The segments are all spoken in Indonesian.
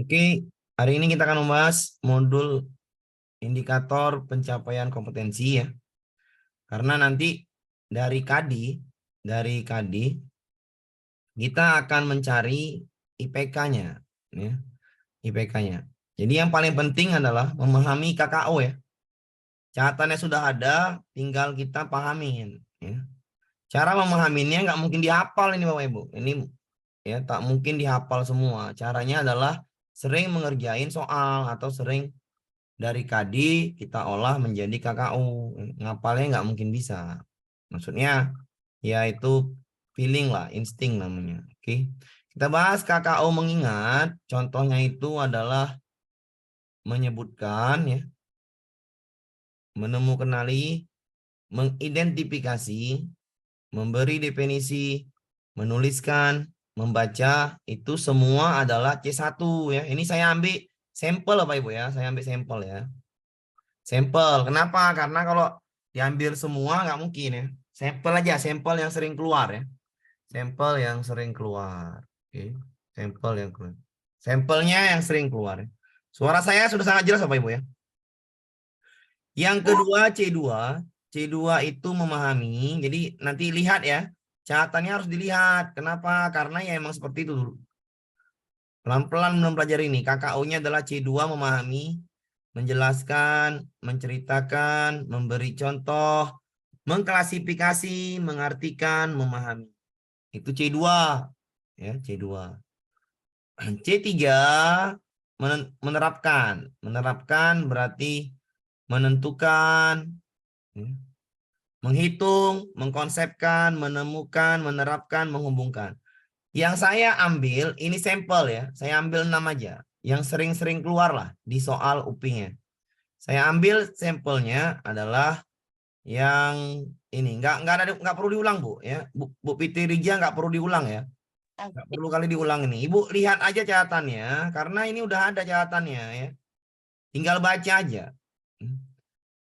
Oke, hari ini kita akan membahas modul indikator pencapaian kompetensi ya. Karena nanti dari KADI kita akan mencari IPK-nya ya, IPK-nya. Jadi yang paling penting adalah memahami KKO ya. Catatannya sudah ada, tinggal kita pahamin ya. Cara memahaminya nggak mungkin dihafal ini Bapak Ibu. Ini ya tak mungkin dihafal semua. Caranya adalah sering mengerjain soal atau sering dari KADI kita olah menjadi KKU. Ngapalnya nggak mungkin bisa. Maksudnya ya itu feeling lah, insting namanya. Oke. Kita bahas KKU mengingat. Contohnya itu adalah menyebutkan ya, menemukan, kenali, mengidentifikasi, memberi definisi, menuliskan, membaca, itu semua adalah C1 ya. Ini saya ambil sampel Bapak Ibu ya. Saya ambil sampel ya. Sampel. Kenapa? Karena kalau diambil semua nggak mungkin ya. Sampel aja, sampel yang sering keluar ya. Sampel yang sering keluar. Oke. Sampel yang keluar. Sampelnya yang sering keluar ya. Suara saya sudah sangat jelas Bapak Ibu ya. Yang kedua C2. C2 itu memahami. Jadi nanti lihat ya. Catatannya harus dilihat. Kenapa? Karena ya emang seperti itu dulu. Pelan-pelan mempelajari ini. KKU-nya adalah C2 memahami, menjelaskan, menceritakan, memberi contoh, mengklasifikasi, mengartikan, memahami. Itu C2. Ya, C2. C3 menerapkan. Menerapkan berarti menentukan, ya, menghitung, mengkonsepkan, menemukan, menerapkan, menghubungkan. Yang saya ambil ini sampel ya. Saya ambil 6 aja. Yang sering-sering keluar lah di soal UPI-nya. Saya ambil sampelnya adalah yang ini. Nggak perlu diulang Bu ya. Bu Fitri Rija nggak perlu diulang ya. Nggak perlu kali diulang ini. Ibu lihat aja catatannya karena ini udah ada catatannya ya. Tinggal baca aja.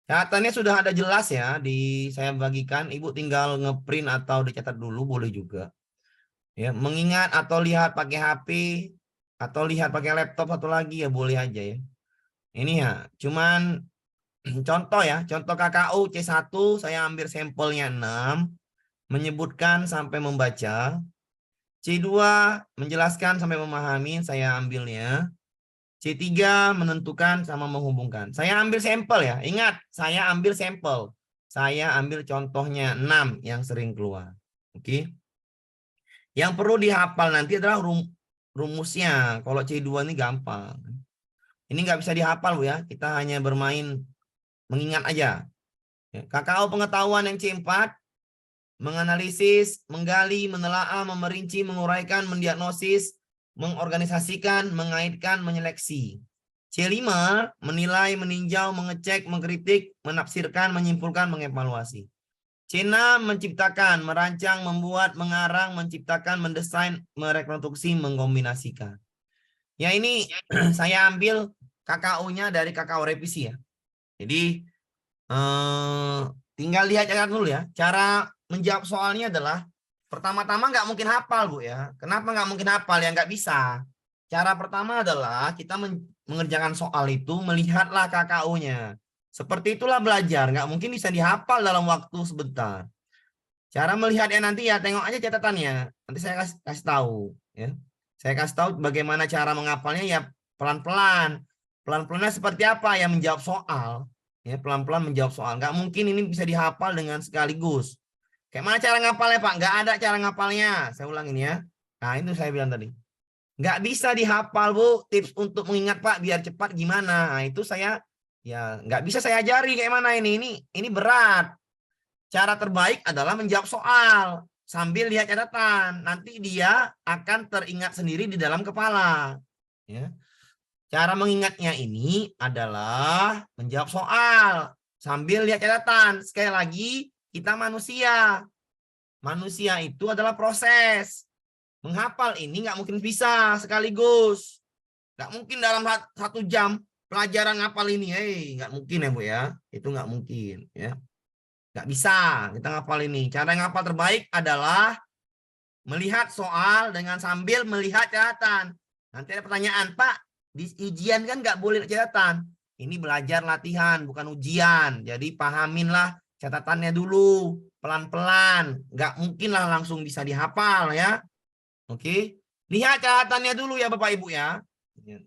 Catatannya sudah ada jelas ya di saya bagikan. Ibu tinggal ngeprint atau dicatat dulu boleh juga. Ya, mengingat atau lihat pakai HP atau lihat pakai laptop satu lagi ya boleh aja ya. Ini ya, cuman contoh ya, contoh KKU C1 saya ambil sampelnya 6, menyebutkan sampai membaca. C2 menjelaskan sampai memahami, saya ambilnya. C3 menentukan sama menghubungkan. Saya ambil sampel ya. Ingat, saya ambil sampel. Saya ambil contohnya 6 yang sering keluar. Oke. Yang perlu dihafal nanti adalah rumusnya. Kalau C2 ini gampang. Ini nggak bisa dihafal Bu ya. Kita hanya bermain mengingat aja. KKO pengetahuan yang C4, menganalisis, menggali, menelaah, memerinci, menguraikan, mendiagnosis, mengorganisasikan, mengaitkan, menyeleksi. C5, menilai, meninjau, mengecek, mengkritik, menafsirkan, menyimpulkan, mengevaluasi. C6, menciptakan, merancang, membuat, mengarang, menciptakan, mendesain, merekonstruksi, mengkombinasikan. Ya ini saya ambil KKU-nya dari KKU revisi ya. Jadi tinggal lihat dulu ya. Cara menjawab soalnya adalah pertama-tama nggak mungkin hafal Bu ya. Kenapa nggak mungkin hafal? Ya nggak bisa. Cara pertama adalah kita mengerjakan soal itu melihatlah KKU-nya. Seperti itulah belajar. Nggak mungkin bisa dihafal dalam waktu sebentar. Cara melihatnya nanti ya tengok aja catatannya. Nanti saya kasih tahu ya. Saya kasih tahu bagaimana cara menghafalnya ya pelan-pelan. Pelan-pelannya seperti apa ya menjawab soal. Ya pelan-pelan menjawab soal. Nggak mungkin ini bisa dihafal dengan sekaligus. Kayak mana cara ngapalnya Pak? Nggak ada cara ngapalnya. Saya ulangin ya. Nah itu saya bilang tadi. Nggak bisa dihafal Bu. Tips untuk mengingat Pak biar cepat gimana? Nah itu saya ya nggak bisa saya ajari kayak mana ini. Ini berat. Cara terbaik adalah menjawab soal sambil lihat catatan. Nanti dia akan teringat sendiri di dalam kepala. Ya. Cara mengingatnya ini adalah menjawab soal sambil lihat catatan. Sekali lagi, kita manusia. Manusia itu adalah proses. Menghafal ini nggak mungkin bisa sekaligus. Nggak mungkin dalam 1 jam pelajaran ngapal ini. Nggak mungkin ya Bu ya. Itu nggak mungkin ya. Nggak bisa kita ngapal ini. Cara ngapal terbaik adalah melihat soal dengan sambil melihat catatan. Nanti ada pertanyaan, Pak, Di ujian kan nggak boleh catatan. Ini belajar latihan, bukan ujian. Jadi pahaminlah catatannya dulu, pelan-pelan. Nggak mungkin lah langsung bisa dihafal ya. Oke. Lihat catatannya dulu ya Bapak Ibu ya.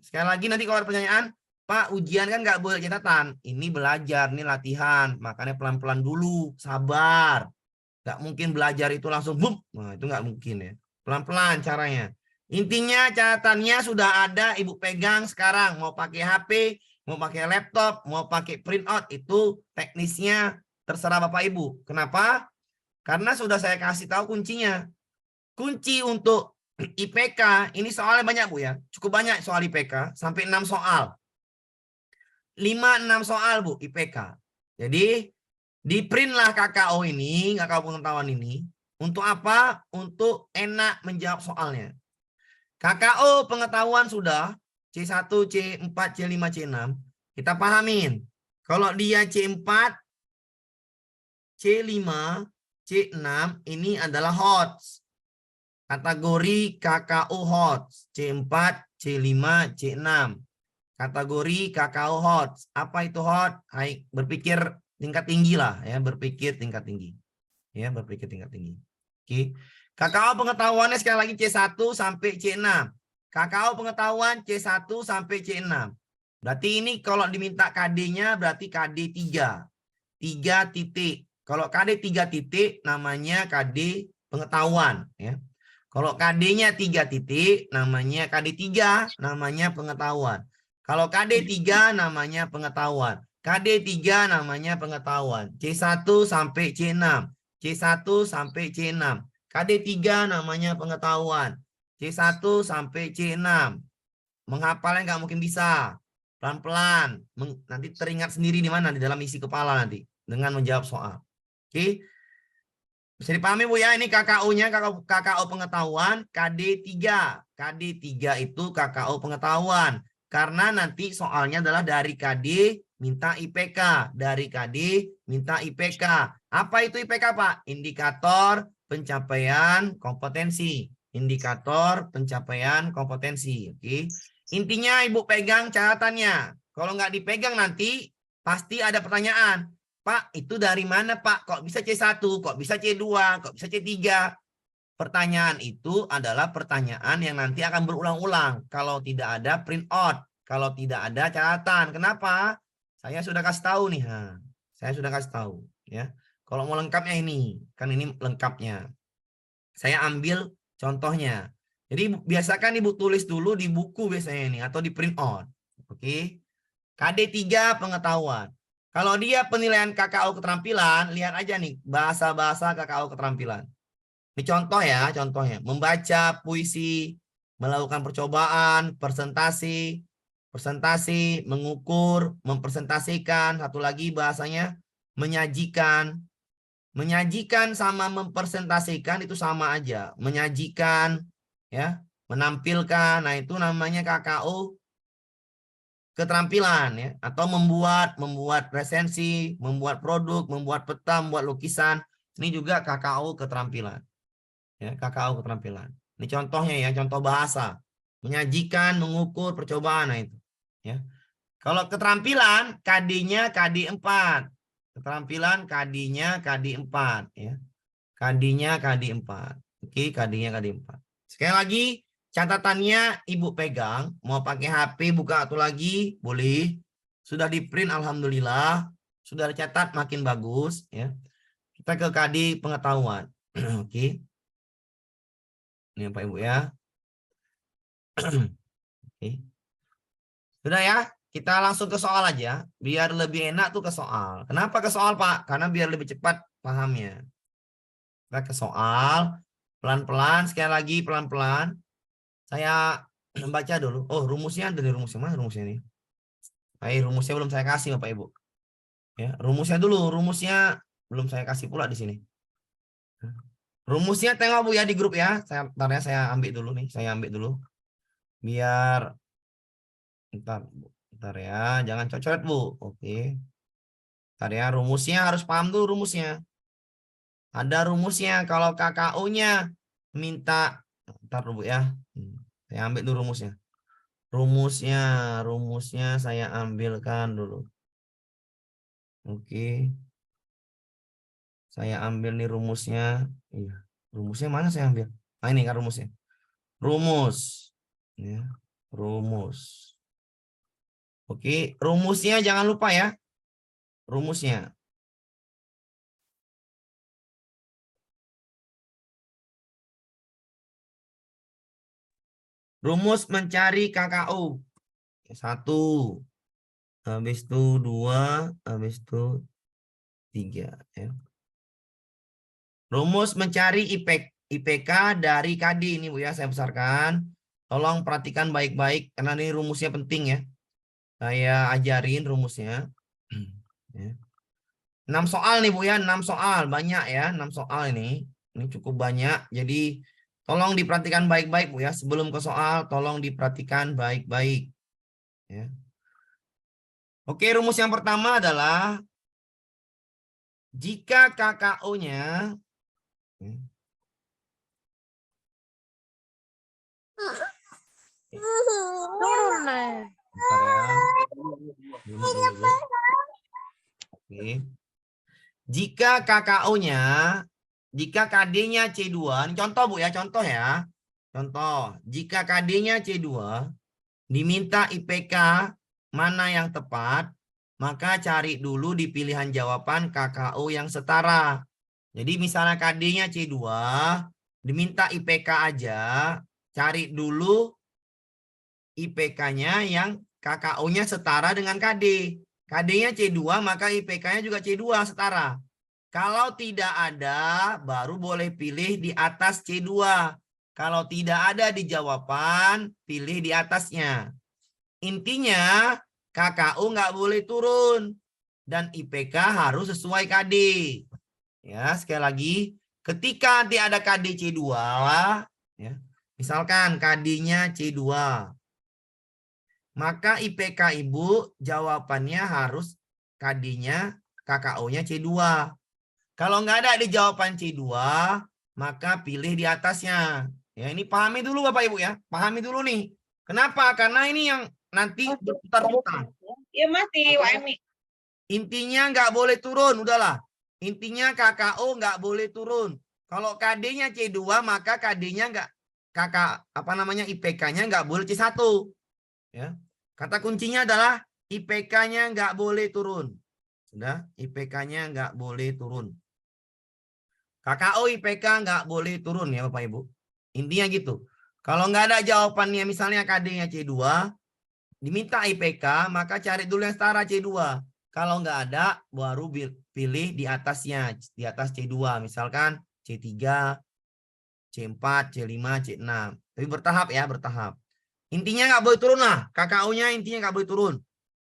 Sekali lagi nanti kalau ada pertanyaan, Pak, ujian kan nggak boleh catatan. Ini belajar, ini latihan. Makanya pelan-pelan dulu, sabar. Nggak mungkin belajar itu langsung boom. Nah, itu nggak mungkin ya. Pelan-pelan caranya. Intinya catatannya sudah ada, Ibu pegang sekarang. Mau pakai HP, mau pakai laptop, mau pakai printout, itu teknisnya terserah Bapak Ibu. Kenapa? Karena sudah saya kasih tahu kuncinya. Kunci untuk IPK, ini soalnya banyak Bu ya. Cukup banyak soal IPK, sampai 6 soal. 5-6 soal Bu IPK. Jadi di printlah KKO ini, KKO pengetahuan ini. Untuk apa? Untuk enak menjawab soalnya. KKO pengetahuan sudah C1, C4, C5, C6. Kita pahamin. Kalau dia C4, C5, C6 ini adalah HOTS. Kategori KKO HOTS. C4, C5, C6. Kategori KKO HOTS. Apa itu HOTS? Berpikir tingkat tinggi lah ya, berpikir tingkat tinggi. Ya, berpikir tingkat tinggi. Oke. KKO pengetahuannya sekali lagi C1 sampai C6. KKO pengetahuan C1 sampai C6. Berarti ini kalau diminta KD-nya berarti KD 3. 3 titik. Kalau KD 3 titik namanya KD pengetahuan ya. Kalau KD-nya 3 titik namanya KD 3, namanya pengetahuan. Kalau KD 3 namanya pengetahuan. KD 3 namanya pengetahuan. C1 sampai C6. C1 sampai C6. KD 3 namanya pengetahuan. C1 sampai C6. Menghafalnya nggak mungkin bisa. Pelan-pelan. Nanti teringat sendiri di mana? Di dalam isi kepala nanti. Dengan menjawab soal. Oke. Bisa dipahami Bu ya, ini KKO-nya KKO pengetahuan KD 3. KD 3 itu KKO pengetahuan. Karena nanti soalnya adalah dari KD minta IPK. Dari KD minta IPK. Apa itu IPK Pak? Indikator pencapaian kompetensi. Indikator pencapaian kompetensi. Oke. Intinya Ibu pegang catatannya. Kalau nggak dipegang nanti pasti ada pertanyaan. Pak, itu dari mana Pak? Kok bisa C1? Kok bisa C2? Kok bisa C3? Pertanyaan itu adalah pertanyaan yang nanti akan berulang-ulang kalau tidak ada print out, kalau tidak ada catatan. Kenapa? Saya sudah kasih tahu nih. Saya sudah kasih tahu ya. Kalau mau lengkapnya ini, kan ini lengkapnya. Saya ambil contohnya. Jadi biasakan Ibu tulis dulu di buku biasanya ini atau di print out. Oke. KD 3 pengetahuan. Kalau dia penilaian KKO keterampilan, lihat aja nih bahasa-bahasa KKO keterampilan. Ini contoh ya, contohnya. Membaca puisi, melakukan percobaan, presentasi, mengukur, mempresentasikan. Satu lagi bahasanya menyajikan. Menyajikan sama mempresentasikan itu sama aja. Menyajikan, ya, menampilkan. Nah itu namanya KKO keterampilan ya, atau membuat resensi, membuat produk, membuat peta, membuat lukisan. Ini juga KKO keterampilan. Ya, KKO keterampilan. Ini contohnya ya, contoh bahasa. Menyajikan, mengukur, percobaan, nah itu. Ya. Kalau keterampilan, KD-nya KD 4. Keterampilan KD-nya KD 4 ya. KD-nya KD 4. Oke, KD-nya KD 4. Sekali lagi, catatannya Ibu pegang, mau pakai HP buka atau lagi boleh. Sudah di print alhamdulillah, sudah dicatat makin bagus ya. Kita ke KD pengetahuan. Oke. Ini Pak Ibu ya. Oke. Sudah ya, kita langsung ke soal aja biar lebih enak tuh ke soal. Kenapa ke soal, Pak? Karena biar lebih cepat pahamnya. Kita ke soal pelan-pelan, sekali lagi pelan-pelan. Saya baca dulu. Oh, rumusnya ada di rumusnya. Mana rumusnya nih? Rumusnya belum saya kasih Bapak Ibu. Ya, rumusnya dulu. Rumusnya belum saya kasih pula di sini. Rumusnya tengok Bu ya di grup ya. Saya ambil dulu nih. Saya ambil dulu. Biar bentar ya. Jangan cocoret Bu. Oke. Bentar ya. Rumusnya harus paham dulu rumusnya. Ada rumusnya. Kalau KKO-nya minta. Bentar Bu ya. Saya ambil dulu rumusnya. Rumusnya saya ambilkan dulu. Oke. Saya ambil nih rumusnya. Iya. Rumusnya mana saya ambil? Ah, ini kan rumusnya. Rumus. Ya. Rumus. Oke, rumusnya jangan lupa ya. Rumusnya. Rumus mencari KKU. 1. Habis itu 2. Habis itu 3. Ya. Rumus mencari IPK dari KD ini Bu ya, saya besarkan. Tolong perhatikan baik-baik karena ini rumusnya penting ya. Saya ajarin rumusnya. Ya. 6 soal nih Bu ya, 6 soal. Banyak ya, 6 soal ini. Ini cukup banyak. Jadi tolong diperhatikan baik-baik Bu ya. Sebelum ke soal, tolong diperhatikan baik-baik. Ya. Oke, rumus yang pertama adalah jika KKO-nya jika KKO-nya, jika KD-nya C2, ini contoh Bu ya, contoh ya. Contoh, jika KD-nya C2, diminta IPK mana yang tepat, maka cari dulu di pilihan jawaban KKO yang setara. Jadi misalnya KD-nya C2, diminta IPK aja, cari dulu IPK-nya yang KKO-nya setara dengan KD. KD-nya C2, maka IPK-nya juga C2 setara. Kalau tidak ada, baru boleh pilih di atas C2. Kalau tidak ada di jawaban, pilih di atasnya. Intinya, KKU nggak boleh turun. Dan IPK harus sesuai KD. Ya, sekali lagi, ketika nanti ada KD C2, ya, misalkan KD-nya C2, maka IPK Ibu jawabannya harus KD-nya, KKO-nya C2. Kalau nggak ada di jawaban C2, maka pilih di atasnya. Ya, ini pahami dulu Bapak Ibu ya. Pahami dulu nih. Kenapa? Karena ini yang nanti berputar-putar. Iya Mas di WMI. Intinya nggak boleh turun, udahlah. Intinya KKO nggak boleh turun. Kalau KD-nya C2, maka KD-nya nggak, IPK-nya nggak boleh C1. Ya. Kata kuncinya adalah IPK-nya nggak boleh turun. Sudah, IPK-nya nggak boleh turun. KKO IPK nggak boleh turun ya Bapak Ibu. Intinya gitu. Kalau nggak ada jawabannya, misalnya KD-nya C2, diminta IPK, maka cari dulu yang setara C2. Kalau nggak ada, baru pilih di atasnya, di atas C2. Misalkan C3, C4, C5, C6. Tapi bertahap ya, bertahap. Intinya nggak boleh turun lah. KKO-nya intinya nggak boleh turun.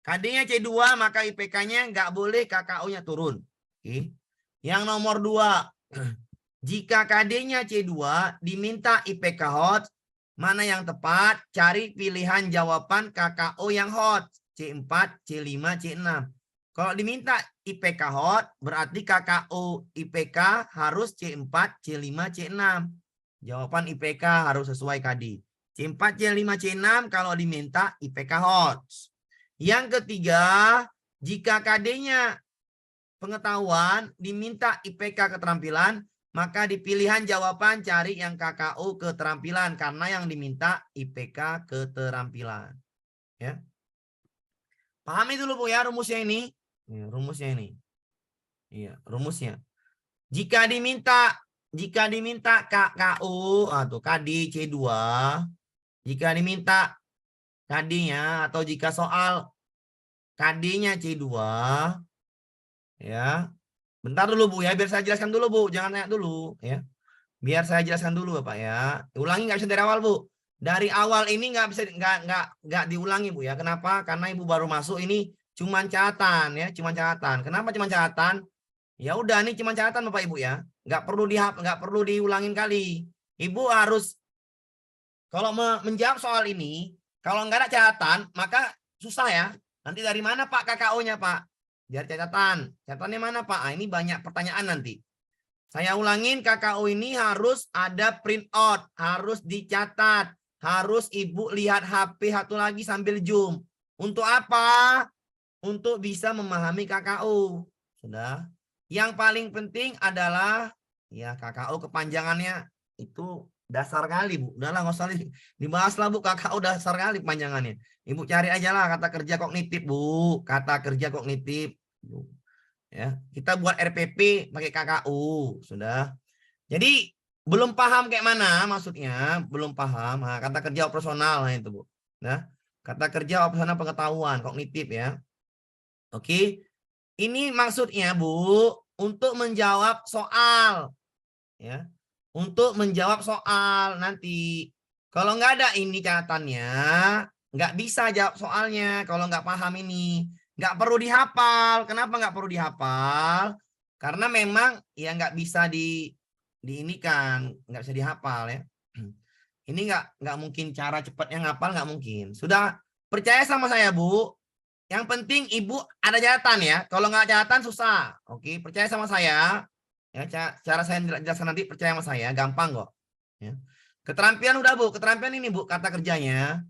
KD-nya C2, maka IPK-nya nggak boleh KKO-nya turun. Oke. Yang nomor 2, jika KD-nya C2, diminta IPK hot, mana yang tepat? Cari pilihan jawaban KKO yang hot. C4, C5, C6. Kalau diminta IPK hot, berarti KKO IPK harus C4, C5, C6. Jawaban IPK harus sesuai KD. C4, C5, C6 kalau diminta IPK hot. Yang ketiga, jika KD-nya pengetahuan, diminta IPK keterampilan, maka di pilihan jawaban cari yang KKO keterampilan karena yang diminta IPK keterampilan. Ya. Pahami dulu Bu ya rumusnya ini. Ya, rumusnya ini. Iya, rumusnya. Jika diminta KKO atau KD C2, jika diminta KD-nya atau jika soal KD-nya C2, ya. Bentar dulu Bu ya, biar saya jelaskan dulu Bu, jangan nanya dulu ya. Biar saya jelaskan dulu Bapak ya. Ulangi nggak bisa dari awal Bu. Dari awal ini nggak bisa nggak diulangi Bu ya. Kenapa? Karena Ibu baru masuk ini cuman catatan ya, cuman catatan. Kenapa cuman catatan? Ya udah nih cuman catatan Bapak Ibu ya. Nggak perlu diulangin kali. Ibu harus kalau menjawab soal ini, kalau nggak ada catatan, maka susah ya. Nanti dari mana Pak KKO-nya Pak? Biar catatan. Catatannya mana Pak? Nah, ini banyak pertanyaan nanti. Saya ulangin, KKO ini harus ada print out, harus dicatat, harus Ibu lihat HP satu lagi sambil zoom. Untuk apa? Untuk bisa memahami KKU. Sudah. Yang paling penting adalah ya KKU kepanjangannya itu dasar kali, Bu. Udahlah nggak usah dibahas lah, Bu. KKU dasar kali kepanjangannya. Ibu cari aja lah kata kerja kognitif, Bu. Kata kerja kognitif. Ya, kita buat RPP pakai KKU, sudah. Jadi belum paham kayak mana maksudnya, belum paham. Nah, kata kerja operasional nah itu, Bu. Nah, kata kerja operasional pengetahuan kognitif ya. Oke. Ini maksudnya, Bu, untuk menjawab soal ya. Untuk menjawab soal nanti. Kalau nggak ada ini catatannya, nggak bisa jawab soalnya kalau nggak paham ini. Nggak perlu dihafal. Kenapa nggak perlu dihafal? Karena memang ya nggak bisa di ini kan, nggak bisa dihafal ya. Ini nggak mungkin cara cepatnya ngapal, nggak mungkin. Sudah percaya sama saya, Bu. Yang penting Ibu ada catatan ya. Kalau nggak catatan susah. Oke, percaya sama saya. Ya, cara saya jelaskan nanti percaya sama saya, gampang kok. Ya. Keterampilan udah, Bu. Keterampilan ini, Bu, kata kerjanya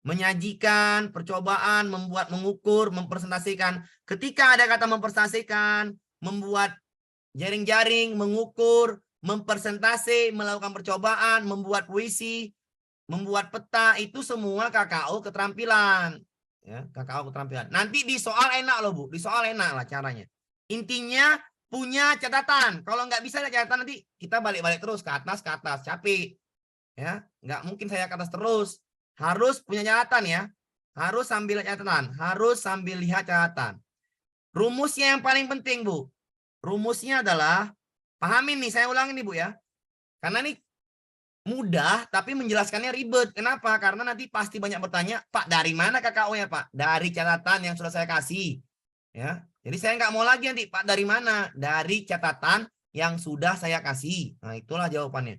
menyajikan, percobaan, membuat, mengukur, mempresentasikan. Ketika ada kata mempresentasikan, membuat jaring-jaring, mengukur, mempresentasi, melakukan percobaan, membuat puisi, membuat peta, itu semua KKU keterampilan. Ya, KKU keterampilan. Nanti di soal enak loh, Bu. Di soal enak lah caranya. Intinya punya catatan. Kalau nggak bisa ada catatan nanti kita balik-balik terus ke atas, capek. Ya, nggak mungkin saya ke atas terus. Harus punya catatan ya. Harus sambil catatan. Harus sambil lihat catatan. Rumusnya yang paling penting, Bu. Rumusnya adalah, pahamin nih, saya ulangin nih, Bu ya. Karena nih mudah, tapi menjelaskannya ribet. Kenapa? Karena nanti pasti banyak bertanya, Pak, dari mana KKU ya, Pak? Dari catatan yang sudah saya kasih. Ya, jadi saya nggak mau lagi nanti, Pak, dari mana? Dari catatan yang sudah saya kasih. Nah, itulah jawabannya.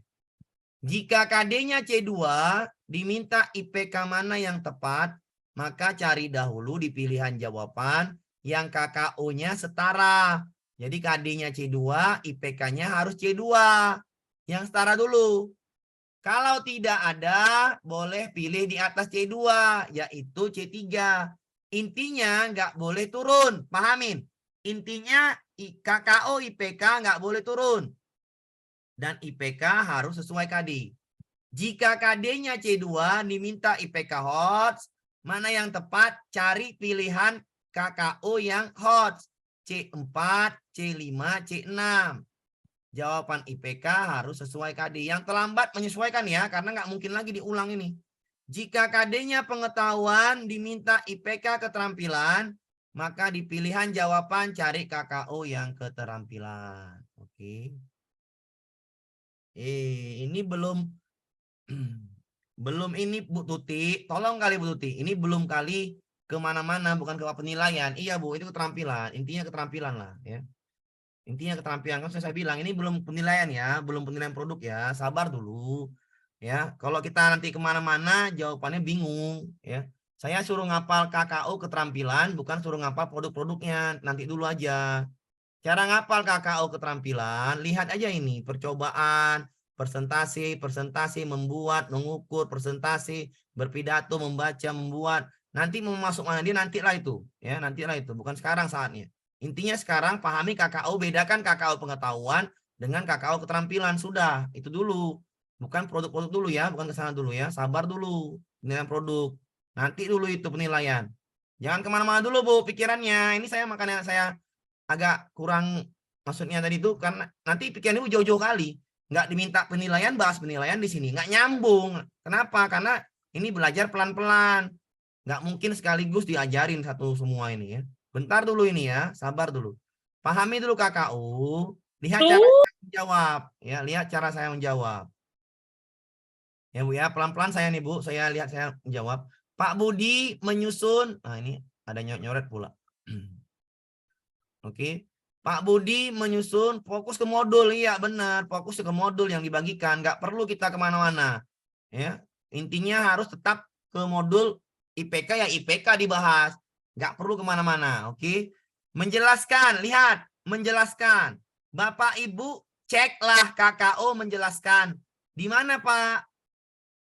Jika KD-nya C2, diminta IPK mana yang tepat, maka cari dahulu di pilihan jawaban yang KKU-nya setara. Jadi KD-nya C2, IPK-nya harus C2. Yang setara dulu. Kalau tidak ada, boleh pilih di atas C2, yaitu C3. Intinya nggak boleh turun, pahamin. Intinya KKU IPK nggak boleh turun. Dan IPK harus sesuai KD. Jika KD-nya C2 diminta IPK hot, mana yang tepat? Cari pilihan KKU yang hot. C4, C5, C6. Jawaban IPK harus sesuai KD. Yang terlambat menyesuaikan ya, karena nggak mungkin lagi diulang ini. Jika KD-nya pengetahuan diminta IPK keterampilan, maka di pilihan jawaban cari KKU yang keterampilan. Oke. Ini belum ini Bu Tuti, tolong kali Bu Tuti, ini belum kali kemana-mana, bukan ke penilaian. Iya Bu, itu keterampilan, intinya keterampilan lah ya. Intinya keterampilan, kan saya bilang ini belum penilaian ya, belum penilaian produk ya, sabar dulu ya. Kalau kita nanti kemana-mana jawabannya bingung ya. Saya suruh ngapal KKU keterampilan, bukan suruh ngapal produk-produknya, nanti dulu aja. Cara ngapal KKU keterampilan, lihat aja ini, percobaan, presentasi, membuat, mengukur, presentasi, berpidato, membaca, membuat. Nanti mau masuk mana dia nantilah itu, ya, nantilah itu, bukan sekarang saatnya. Intinya sekarang pahami KKU, bedakan KKU pengetahuan dengan KKU keterampilan, sudah, itu dulu. Bukan produk-produk dulu ya, bukan ke sana dulu ya, sabar dulu, penilaian produk. Nanti dulu itu penilaian. Jangan kemana-mana dulu Bu pikirannya. Ini saya makanya saya agak kurang, maksudnya tadi itu karena nanti pikiran ibu jauh-jauh kali nggak diminta penilaian, bahas penilaian di sini nggak nyambung. Kenapa? Karena ini belajar pelan-pelan, nggak mungkin sekaligus diajarin satu semua ini ya. Bentar dulu ini ya, sabar dulu, pahami dulu KKU, lihat cara saya menjawab ya, lihat cara saya menjawab ya Bu ya. Pelan-pelan saya nih Bu, saya lihat saya menjawab. Pak Budi menyusun, nah ini ada nyoret pula. Oke. Pak Budi menyusun fokus ke modul. Iya benar, fokus ke modul yang dibagikan. Nggak perlu kita kemana-mana. Ya, intinya harus tetap ke modul IPK, ya IPK dibahas. Nggak perlu kemana-mana. Oke. Menjelaskan, lihat. Menjelaskan. Bapak Ibu ceklah KKU menjelaskan. Di mana Pak?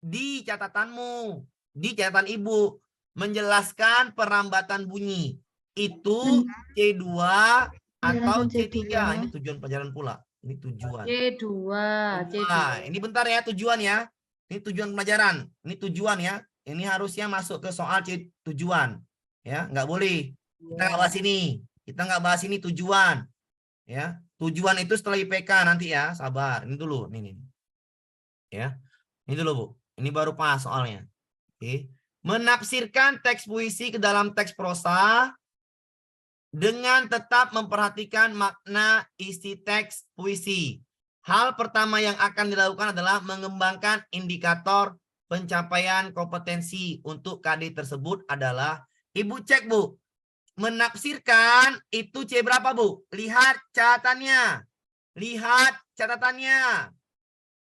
di catatanmu, di catatan Ibu, menjelaskan perlambatan bunyi. Itu C2 atau C3. Ini tujuan pelajaran pula. Ini tujuan. C2. Ini bentar ya tujuan ya. Ini tujuan pelajaran. Ini tujuan ya. Ini harusnya masuk ke soal tujuan. Ya, nggak boleh. Kita nggak bahas ini. Kita nggak bahas ini tujuan. Ya, tujuan itu setelah IPK nanti ya. Sabar. Ini dulu. Ini. Ya, ini dulu Bu. Ini baru pas soalnya. Oke. Menafsirkan teks puisi ke dalam teks prosa dengan tetap memperhatikan makna isi teks puisi. Hal pertama yang akan dilakukan adalah mengembangkan indikator pencapaian kompetensi untuk KD tersebut adalah, Ibu cek Bu, menafsirkan itu C berapa Bu? Lihat catatannya. Lihat catatannya.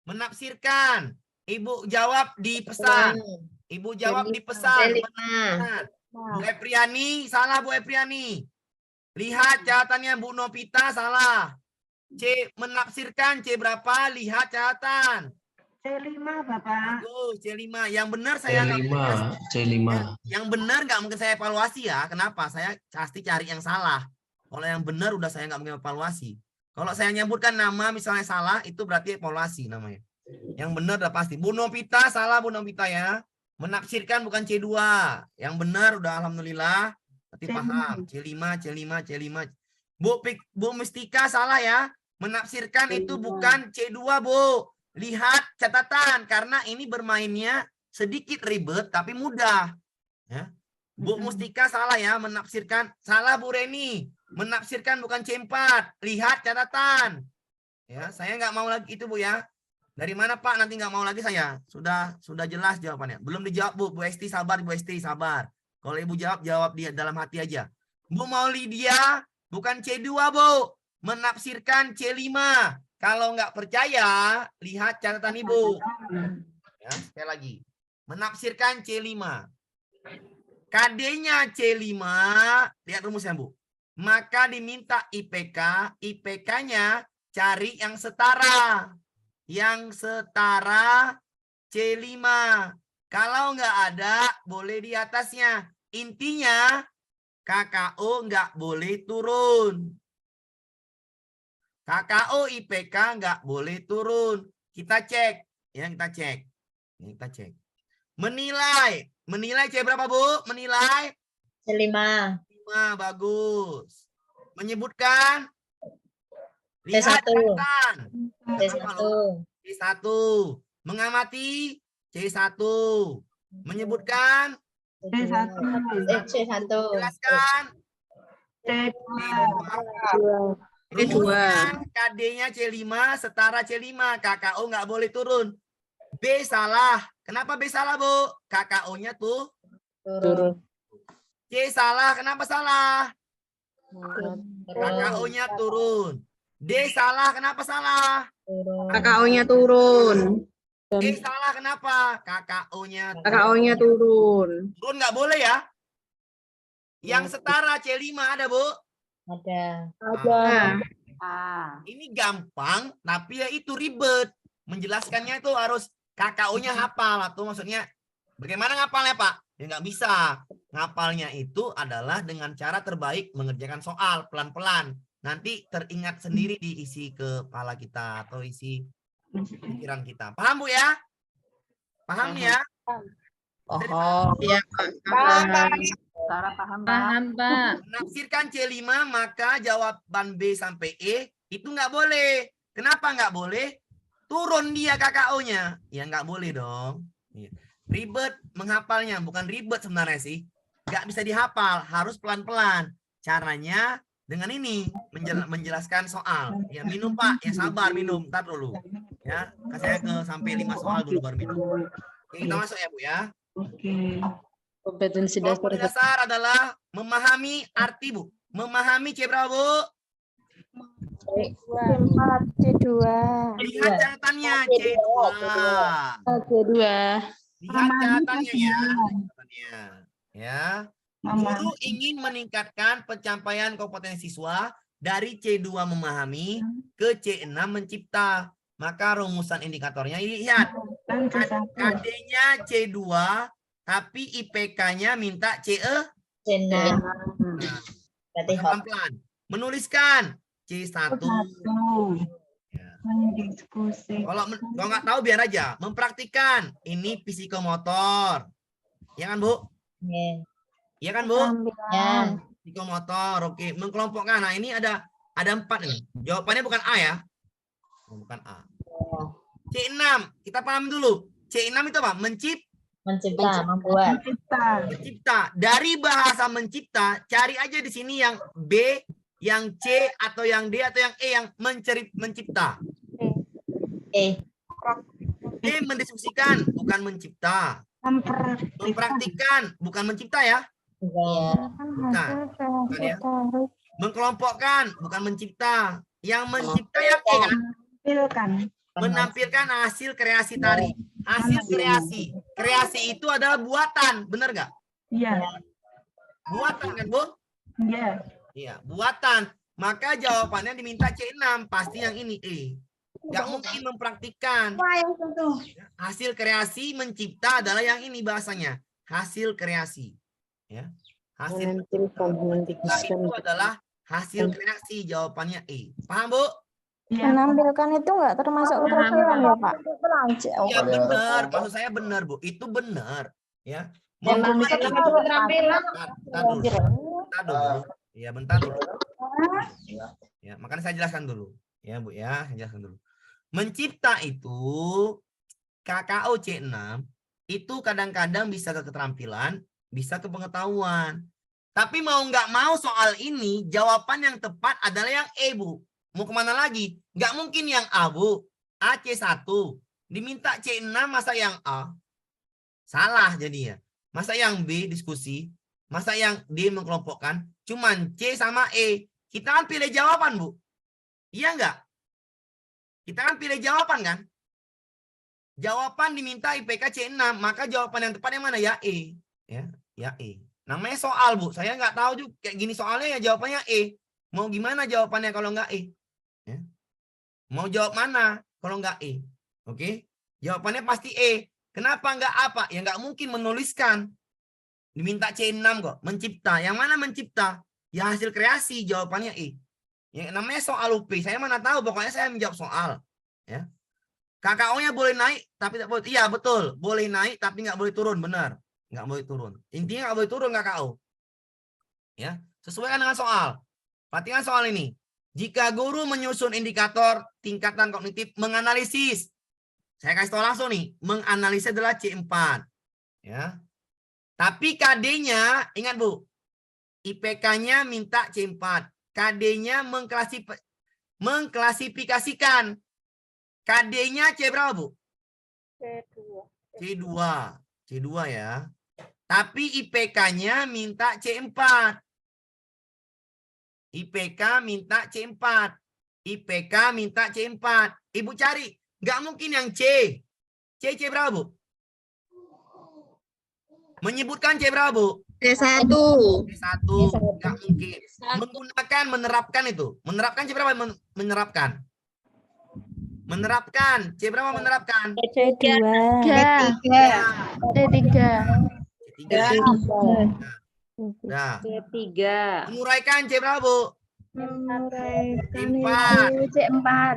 Menafsirkan. Ibu jawab di pesan. Ibu jawab di pesan. Bu Epriani, salah Bu Epriani. Lihat catatannya Bu Novita, salah. C menafsirkan C berapa? Lihat catatan. C5 Bapak. C5. Yang benar saya C5. Yang benar nggak mungkin saya evaluasi ya. Kenapa? Saya pasti cari yang salah. Kalau yang benar udah saya nggak mungkin evaluasi. Kalau saya nyebutkan nama misalnya salah, itu berarti evaluasi namanya. Yang benar udah pasti. Bu Novita, salah Bu Novita ya. Menafsirkan bukan C2. Yang benar udah alhamdulillah. Berarti paham. C5. Bu Mustika salah ya. Menafsirkan itu bukan C2 Bu. Lihat catatan. Karena ini bermainnya sedikit ribet tapi mudah. Ya. Bu Mustika salah ya. Menafsirkan. Salah Bu Reni. Menafsirkan bukan C4. Lihat catatan. Ya, saya nggak mau lagi itu Bu ya. Dari mana Pak? Nanti nggak mau lagi saya. Sudah jelas jawabannya. Belum dijawab Bu. Bu Esti sabar, Bu Esti sabar. Kalau Ibu jawab dia dalam hati aja. Bu Maulidia bukan C2 Bu. Menafsirkan C5. Kalau nggak percaya, lihat catatan Ibu. Ya, sekali lagi. Menafsirkan C5. KD-nya C5, lihat rumusnya Bu. Maka diminta IPK, IPK-nya cari yang setara. Yang setara C5. Kalau nggak ada, boleh di atasnya. Intinya, KKO nggak boleh turun. KKO IPK nggak boleh turun. Kita cek. Ya, kita cek. Kita cek. Menilai. Menilai C berapa, Bu? Menilai? C5. 5, bagus. Menyebutkan? Lihat C1. catatan. C1. C1. Mengamati? C1. Menyebutkan? C1. C1. Jelaskan? C2. KD-nya C5 setara C5. KKO nggak boleh turun. B salah. Kenapa B salah, Bu? KKO-nya tuh Turun. C salah. Kenapa salah? KKO-nya turun. D salah. Kenapa salah? KKO-nya turun. E salah. Kenapa? KKO-nya KKO-nya turun. turun nggak boleh ya? Yang setara C5 ada, Bu? Ada. Ini gampang, tapi ya itu ribet. Menjelaskannya itu harus KKO-nya hafal. Atau maksudnya, bagaimana ngapalnya, Pak? Ya nggak bisa. Ngapalnya itu adalah dengan cara terbaik mengerjakan soal pelan-pelan. Nanti teringat sendiri di isi kepala kita atau isi pikiran kita. Paham, Bu ya? Paham ya? Oh, iya, Pak. Paham, Pak. Menafsirkan C5, maka jawaban B sampai E itu nggak boleh. Kenapa nggak boleh? Turun dia KKO-nya. Ya nggak boleh dong. Ribet menghafalnya. Bukan ribet sebenarnya sih. Nggak bisa dihafal. Harus pelan-pelan. Caranya dengan ini. Menjelaskan soal. Ya minum Pak. Ya sabar minum. Ntar dulu. Ya, saya ke sampai 5 soal dulu baru minum. Oke, kita masuk ya Bu ya. Oke. Kompetensi Kelompok dasar adalah memahami arti Bu. Memahami C berapa Bu? C2. Lihat catatannya C2. C2. Lihat catatannya ya. Catatannya. Ya. Guru ingin meningkatkan pencapaian kompetensi siswa dari C2 memahami ke C6 mencipta. Maka rumusan indikatornya lihat. KD-nya C2, tapi IPK-nya minta CE. C6. Nah, Berarti hop. pelan-pelan. Menuliskan C1. Ya. Mendiskusi. Kalau nggak tahu biar aja. Mempraktikkan. Ini psikomotor. Ya kan, Bu? Iya. Iya kan, Bu? Ya. Psikomotor. Oke. Mengkelompokkan. Nah, ini ada 4 ini. Jawabannya bukan A ya. Bukan A. C6. Kita paham dulu. C6 itu apa? Mencipta, membuat. Mencipta. Dari bahasa mencipta, cari aja di sini yang B, yang C, atau yang D, atau yang E yang mencipta. E. D mendiskusikan, bukan mencipta. Mempraktikkan, bukan mencipta ya. Iya. Bukan ya. Mengkelompokkan, bukan mencipta. Yang mencipta yang E kan. Menampilkan hasil kreasi tari. Hasil kreasi. Kreasi itu adalah buatan, benar nggak? Iya. Buatan kan, Bu? Iya. Iya, buatan. Maka jawabannya diminta C6, pasti yang ini E. Nggak mungkin mempraktikkan. Hasil kreasi mencipta adalah yang ini bahasanya. Hasil kreasi. Ya. Hasil mencipta itu adalah hasil kreasi, jawabannya E. Paham, Bu? Menampilkan itu nggak termasuk keterampilan ya, Pak? Iya, benar. Maksud saya benar, Bu. Itu benar. Ya. Membuat keterampilan. Bentar dulu. Ya, bentar dulu. Ya, makanya saya jelaskan dulu. Ya, Bu, ya. Saya jelaskan dulu. Mencipta itu KKO C6 itu kadang-kadang bisa ke keterampilan, bisa ke pengetahuan. Tapi mau nggak mau soal ini, jawaban yang tepat adalah yang E, Bu. Mau kemana lagi? Nggak mungkin yang A, Bu. A C1. Diminta C6, masa yang A? Salah jadinya. Masa yang B diskusi? Masa yang D mengkelompokkan? Cuman C sama E. Kita kan pilih jawaban, Bu. Iya nggak? Kita kan pilih jawaban, kan? Jawaban diminta IPK C6. Maka jawaban yang tepat yang mana? Ya E. Ya E. Namanya soal, Bu. Saya nggak tahu juga. Kayak gini soalnya ya jawabannya E. Mau gimana jawabannya kalau nggak E? Ya. Mau jawab mana kalau nggak E? Oke, jawabannya pasti E. Kenapa nggak apa? Ya nggak mungkin menuliskan. Diminta C6 kok. Mencipta. Yang mana mencipta? Ya hasil kreasi. Jawabannya E. Yang namanya soal UP. Saya mana tahu. Pokoknya saya menjawab soal. Ya. KKO-nya boleh naik, tapi tidak boleh. Iya betul. Boleh naik, tapi nggak boleh turun. Benar. Nggak boleh turun. Intinya nggak boleh turun KKO. Ya. Sesuaikan dengan soal. Perhatikan soal ini. Jika guru menyusun indikator tingkatan kognitif menganalisis, saya kasih tahu langsung nih, menganalisis adalah C4. Ya. Tapi KD-nya, ingat Bu, IPK-nya minta C4. KD-nya mengklasifikasikan. KD-nya C berapa, Bu? C2. C2 ya. Tapi IPK-nya minta C4. IPK minta C4. IPK minta C4. Ibu cari. Nggak mungkin yang C. C berapa, Bu? Menyebutkan C berapa, Bu? C1. C1. Nggak mungkin. Menggunakan, menerapkan itu. Menerapkan C berapa? Menerapkan. Menerapkan. C berapa menerapkan? C2. Nah. C3. Menguraikan C berapa, Bu? C4.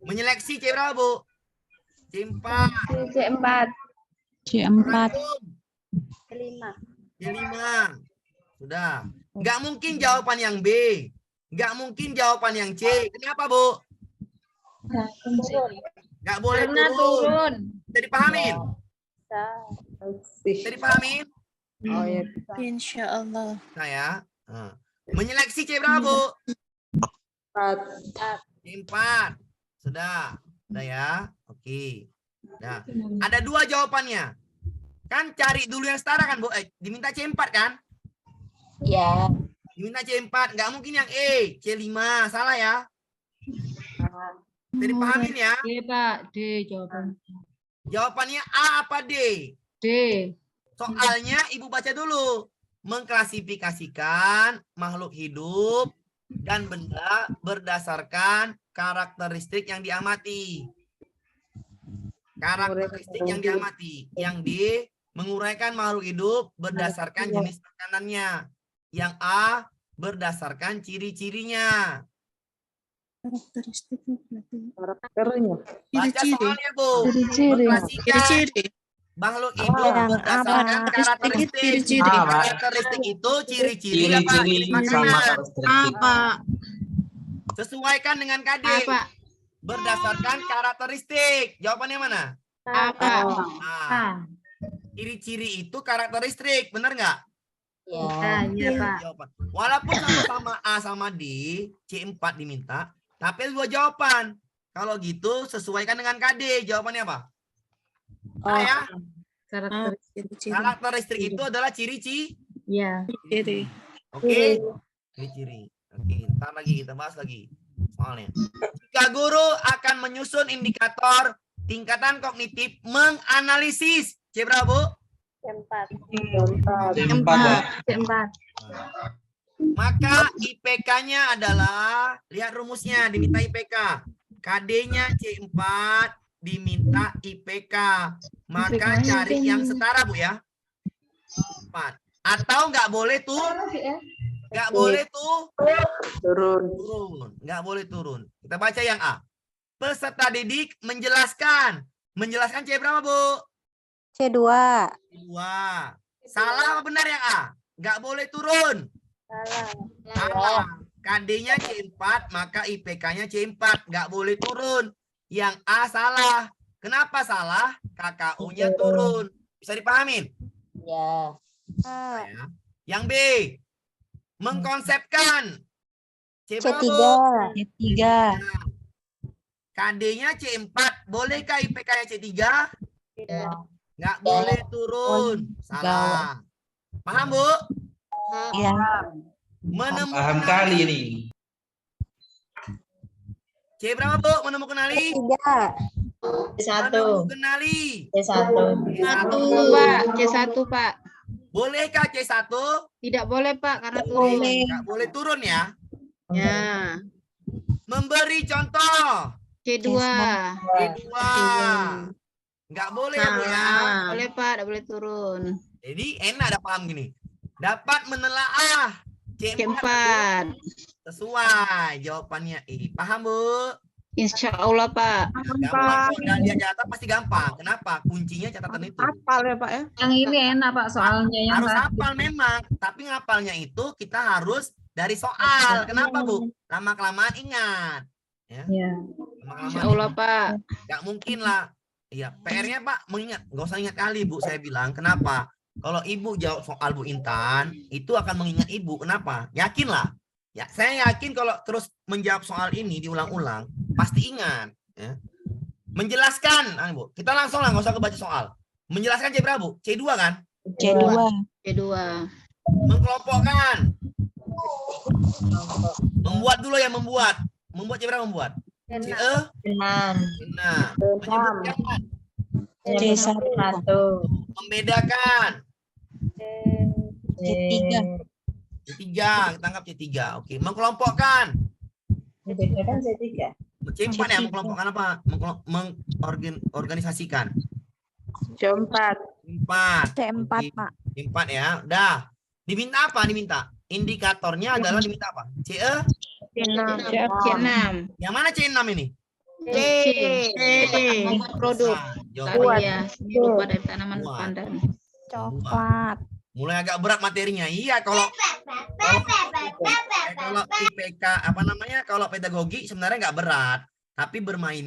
Menyeleksi C berapa, Bu? C4. C4. C5. Sudah. Nggak mungkin jawaban yang B. Nggak mungkin jawaban yang C. Kenapa, Bu? Nggak boleh turun. Bisa dipahamin? Bisa dipahamin? Oh ya. Insya Allah. Saya. Menyeleksi C berapa, Bu? 4. C4. Sudah. Sudah ya. Oke. Nah, ada 2 jawabannya. Kan cari dulu yang setara kan, Bu? Diminta C4 kan? Ya. Diminta C4. Nggak mungkin yang E. C5. Salah ya? Jadi pahamin ya? D, Pak. D jawabannya. Jawabannya A apa D? D. Soalnya Ibu baca dulu. Mengklasifikasikan makhluk hidup dan benda berdasarkan karakteristik yang diamati. Karakteristik yang diamati. Yang D, menguraikan makhluk hidup berdasarkan jenis makanannya. Yang A, berdasarkan ciri-cirinya. Baca soalnya, Bu. Mengklasikan makhluk hidup Yang berdasarkan apa? karakteristik. Ciri-ciri. Karakteristik itu ciri-ciri apa? Ciri makanan. Apa? Sesuaikan dengan KD. Apa? Berdasarkan karakteristik. Jawabannya mana? Apa? Nah, ciri-ciri itu karakteristik. Benar nggak? Ya. Iya, Pak. Jawaban. Walaupun sama-sama A sama D, C4 diminta, tapi dua jawaban. Kalau gitu sesuaikan dengan KD. Jawabannya apa? A ya. Karakteristik itu adalah ciri-ciri. Iya. Ciri. Oke. Ciri-ciri. Oke, ntar lagi kita bahas lagi soalnya. Jika guru akan menyusun indikator tingkatan kognitif menganalisis. C berapa, Bu? Keempat. Maka IPK-nya adalah, lihat rumusnya, diminta IPK. KD-nya C4, diminta IPK. Maka cari yang setara, Bu ya. 4. Atau nggak boleh tuh, nggak boleh tuh turun. Nggak boleh turun. Kita baca yang A. Peserta didik menjelaskan. Menjelaskan C berapa, Bu? C2. 2. Salah apa benar yang A? Nggak boleh turun. Salah. KD-nya C4, maka IPK-nya C4. Nggak boleh turun. Yang A salah. Kenapa salah? KKU-nya turun. Bisa dipahamin? Ya. Ya. Yang B. Mengkonsepkan. C berapa, C3. Bu? C3. KD-nya C4. Bolehkah IPK-nya C3? Nggak Ya. boleh turun. Salah. Paham, Bu? Iya. Menemukan Paham kali ini. C berapa, Bu? Menemukan Ali? C3. C1. Menemukan Ali. C1. Satu, Pak. C1, Pak. Bolehkah C1? Tidak boleh, Pak, karena turun. Nggak boleh turun ya. Ya. Memberi contoh. C2. C2. Nggak boleh ya, Bu ya. Boleh, Pak, tidak boleh turun. Jadi enak ada paham gini. Dapat menelaah. C4. Sesuai jawabannya E. Paham, Bu? Insya Allah, Pak. Gampang kok. Dan lihat catatan pasti gampang. Kenapa? Kuncinya catatan itu. Hafal ya Pak ya. Yang ini enak Pak soalnya yang Harus tadi. hafal memang, tapi ngapalnya itu kita harus dari soal. Kenapa, Bu? Lama-kelamaan ingat. Ya. Ya. Insya Allah, Pak. Nggak mungkin lah. Iya, PR-nya Pak mengingat. Nggak usah ingat kali, Bu. Saya bilang, kenapa? Kalau Ibu jawab soal Bu Intan, itu akan mengingat Ibu. Kenapa? Yakinlah. Ya, saya yakin kalau terus menjawab soal ini diulang-ulang, pasti ingat. Ya. Menjelaskan, Bu. Kita langsung lah, nggak usah kebaca soal. Menjelaskan C berapa, Bu? C2 kan? C2. Mengkelompokkan. Membuat dulu ya, membuat. Membuat C berapa membuat? C6. Nah, menyebutkan. C1. Membedakan. C3. C3, kita anggap C3. Oke, mengkelompokkan. Membedakan C3. C4 ya, mengkelompokkan apa? Mengorganisasikan. C4. C4. C4, Oke. Pak. C4 ya. Udah. Diminta apa? Diminta. Indikatornya adalah diminta apa? C6. C6. Yang mana C6 ini? C. Produk. Nah, jawabannya Ya, lupa dari tanaman pandan. Coklat. mulai agak berat materinya. Iya, kalau IPK apa namanya? Kalau pedagogi sebenarnya nggak berat, tapi bermain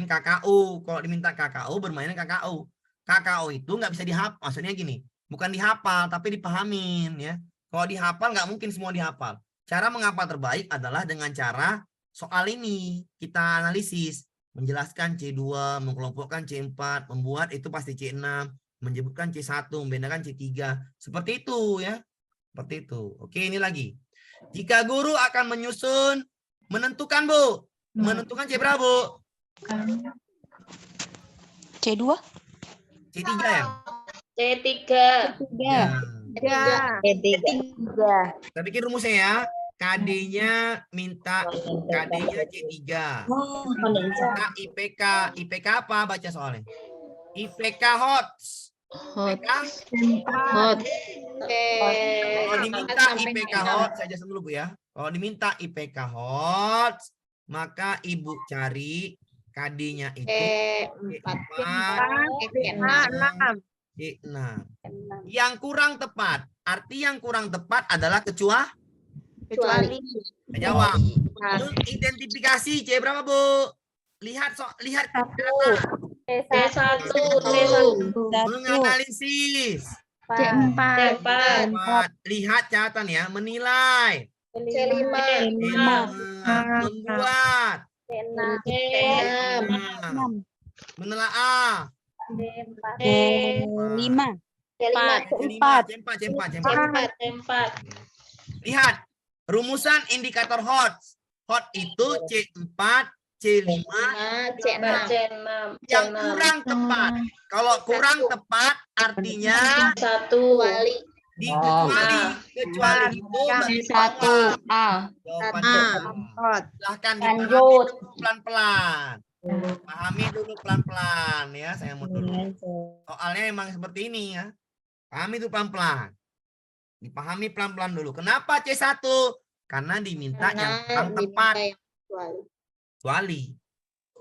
KKU. Kalau diminta KKU, bermainnya KKU. KKU itu nggak bisa dihafal. Maksudnya gini, bukan dihafal, tapi dipahamin ya. Kalau dihafal nggak mungkin semua dihafal. Cara menghafal terbaik adalah dengan cara soal ini kita analisis, menjelaskan C2, mengkelompokkan C4, membuat itu pasti C6, menyebutkan C1, membedakan C3. Seperti itu ya. Seperti itu. Oke, ini lagi. Jika guru akan menyusun, menentukan, Bu. Menentukan C berapa, Bu? C2. C3 ya? C3. Ya. C3. Kita bikin rumusnya ya. KD-nya minta KD-nya C3. Minta IPK. IPK apa? Baca soalnya. IPK hot. Hot. IPK Hot. kalau diminta IPK hot, saya jelasin dulu Bu ya. Kalau diminta IPK hot, maka Ibu cari KD-nya itu C6. Yang kurang tepat. Arti yang kurang tepat adalah Kecuali. Saya jawab. Identifikasi C berapa Bu? Lihat C1. menganalisis. C4. Lihat catatan ya, menilai. C5. Membuat. C6. Menelaah. C5. C4. Lihat rumusan indikator hot. Hot itu C4, C5, C6. yang kurang tepat. Kalau kurang tepat artinya Satu. dikecuali. Kecuali itu C1. A. jawabannya. Silahkan dipahami Lanjut. dulu pelan-pelan. Pahami dulu pelan-pelan ya, saya mau dulu. Soalnya emang seperti ini ya. Pahami itu pelan-pelan. Dipahami pelan-pelan dulu. Kenapa C1? Karena diminta yang kurang tepat. Kecuali.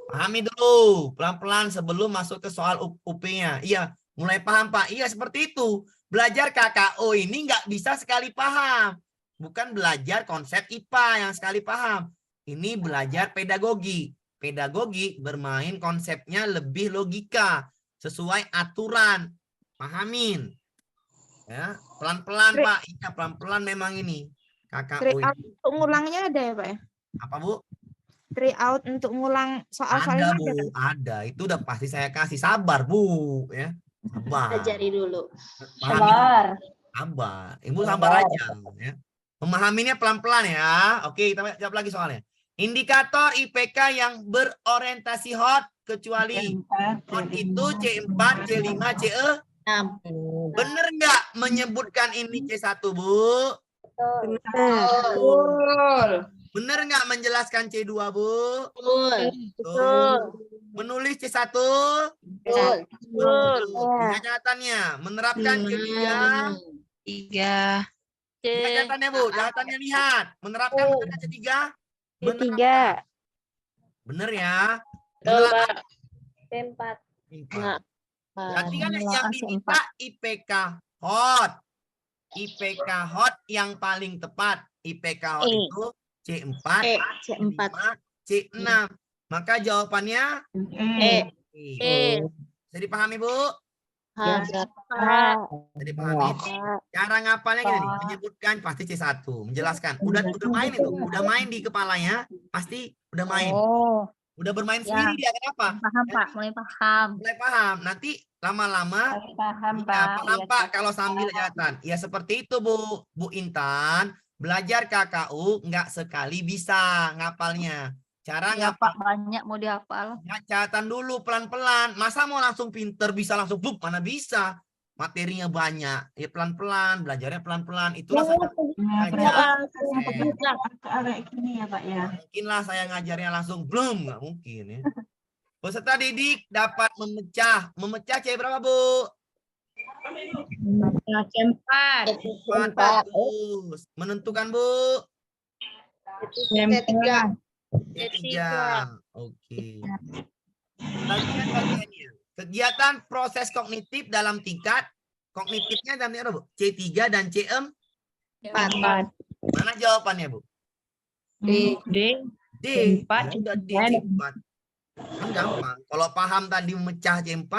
Pahami dulu pelan-pelan sebelum masuk ke soal UP-nya. Iya, mulai paham Pak. Iya, seperti itu. Belajar KKO ini nggak bisa sekali paham. Bukan belajar konsep IPA yang sekali paham. Ini belajar pedagogi. Pedagogi bermain konsepnya lebih logika. Sesuai aturan. Pahamin. Ya, pelan-pelan Pak. Iya, pelan-pelan memang ini. KKO Tryout ini. untuk ngulangnya ada ya Pak ya? Apa Bu? Tryout untuk ngulang Ada soal-soalnya Bu, ada. Itu udah pasti saya kasih. Sabar Bu. Ya. Sabar. Ajari dulu. Pahami. Sabar. Ibu sabar aja. Ya. Memahaminya pelan-pelan ya. Oke, kita jawab lagi soalnya. Indikator IPK yang berorientasi hot kecuali hot itu C4, C5, CE. Bener nggak menyebutkan ini C1 Bu? Bener nggak menjelaskan C2 Bu? Betul. Menulis C1? Betul. Lihat catatannya. Menerapkan C3? 3. Lihat catatannya Bu. Catatannya lihat. Menerapkan bener C3? Ketiga. Bener ya? Betul, Menerapkan Pak. C4. Nah, Berarti kan yang diminta IPK hot. IPK hot yang paling tepat. IPK hot itu C4, C4. C6. Maka jawabannya Bisa dipahami Bu? Bisa dipahami. Cara ngapalnya gini nih, menyebutkan pasti C1, menjelaskan. Udah main itu, udah main di kepalanya, pasti udah main. Oh, Udah bermain sendiri dia, kenapa? Paham Pak, mulai paham. Mulai paham. Nanti lama-lama Paham iya, Pak. paham Pak kalau sambil catatan. Ya seperti itu Bu Intan. Belajar KKU nggak sekali bisa ngapalnya. Cara Ya ngapal Pak, banyak mau dihafal. ya, catatan dulu pelan-pelan. Masa mau langsung pinter bisa langsung blup, mana bisa. Materinya banyak. Ya pelan-pelan, belajarnya pelan-pelan. Itulah saya mungkinlah saya ngajarnya langsung belum, nggak mungkin ya. Peserta didik dapat memecah. Memecah C berapa Bu? C4. 4 bagus. Menentukan Bu? C3. C3. Oke. Bagian-bagiannya. Kegiatan proses kognitif dalam tingkat kognitifnya dalam tingkat apa, Bu? C3 dan C4. Mana jawabannya, Bu? D. D. Sudah D, C4. Kan gampang. Kalau paham tadi memecah C4,